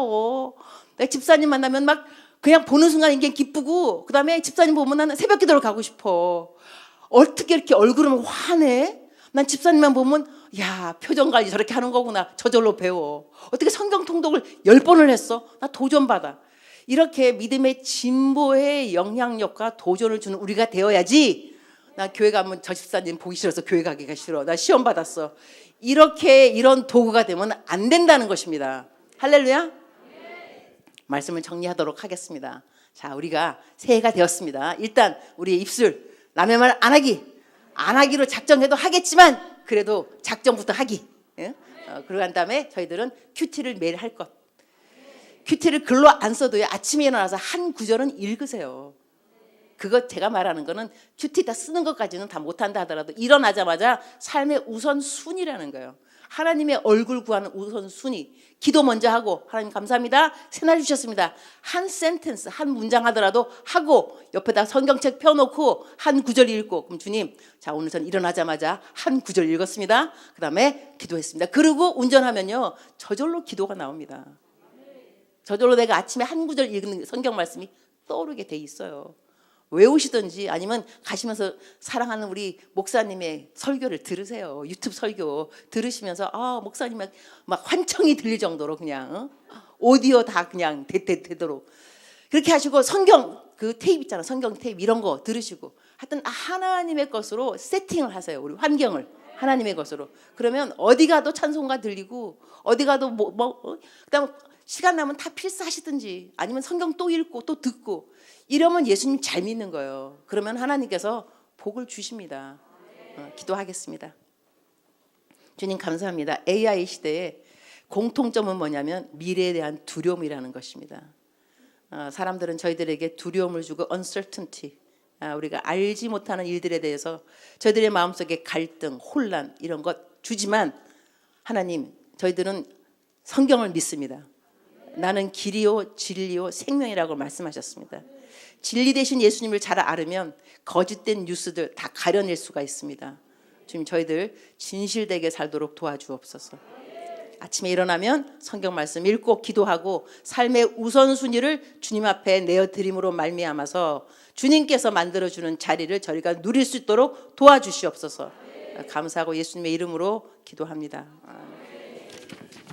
내가 집사님 만나면 막 그냥 보는 순간 이게 기쁘고 그다음에 집사님 보면 나는 새벽 기도를 가고 싶어. 어떻게 이렇게 얼굴은 환해? 난 집사님만 보면 야 표정 관리 저렇게 하는 거구나. 저절로 배워. 어떻게 성경 통독을 10번을 했어? 나 도전받아. 이렇게 믿음의 진보의 영향력과 도전을 주는 우리가 되어야지. 나 교회 가면 저 집사님 보기 싫어서 교회 가기가 싫어. 나 시험 받았어. 이렇게 이런 도구가 되면 안 된다는 것입니다. 할렐루야. 말씀을 정리하도록 하겠습니다. 자, 우리가 새해가 되었습니다. 일단 우리의 입술 남의 말 안 하기로 작정해도 하겠지만 그래도 작정부터 하기. 그러고 난 다음에 저희들은 큐티를 매일 할 것. 큐티를 글로 안 써도요. 아침에 일어나서 한 구절은 읽으세요. 그거 제가 말하는 거는 큐티 다 쓰는 것까지는 다 못한다 하더라도 일어나자마자 삶의 우선순위라는 거예요. 하나님의 얼굴 구하는 우선순위. 기도 먼저 하고 하나님 감사합니다. 새날 주셨습니다. 한 센텐스 한 문장 하더라도 하고 옆에다 성경책 펴놓고 한 구절 읽고 그럼 주님 자 오늘 전 일어나자마자 한 구절 읽었습니다. 그 다음에 기도했습니다. 그리고 운전하면요 저절로 기도가 나옵니다. 저절로 내가 아침에 한 구절 읽는 성경 말씀이 떠오르게 돼 있어요. 외우시든지 아니면 가시면서 사랑하는 우리 목사님의 설교를 들으세요. 유튜브 설교 들으시면서 목사님 막 환청이 들릴 정도로 그냥 오디오 다 그냥 되도록 그렇게 하시고 성경 그 테이프 있잖아. 성경 테이프 이런 거 들으시고 하여튼 하나님의 것으로 세팅을 하세요. 우리 환경을 하나님의 것으로. 그러면 어디 가도 찬송가 들리고 어디 가도 그다음 시간 나면 다 필사하시든지 아니면 성경 또 읽고 또 듣고 이러면 예수님 잘 믿는 거예요. 그러면 하나님께서 복을 주십니다. 기도하겠습니다. 주님 감사합니다. AI 시대에 공통점은 뭐냐면 미래에 대한 두려움이라는 것입니다. 사람들은 저희들에게 두려움을 주고 uncertainty, 우리가 알지 못하는 일들에 대해서 저희들의 마음속에 갈등, 혼란 이런 것 주지만 하나님 저희들은 성경을 믿습니다. 나는 길이요 진리요 생명이라고 말씀하셨습니다. 진리 되신 예수님을 잘 알으면 거짓된 뉴스들 다 가려낼 수가 있습니다. 주님 저희들 진실되게 살도록 도와주옵소서. 아침에 일어나면 성경 말씀 읽고 기도하고 삶의 우선순위를 주님 앞에 내어드림으로 말미암아서 주님께서 만들어주는 자리를 저희가 누릴 수 있도록 도와주시옵소서. 감사하고 예수님의 이름으로 기도합니다.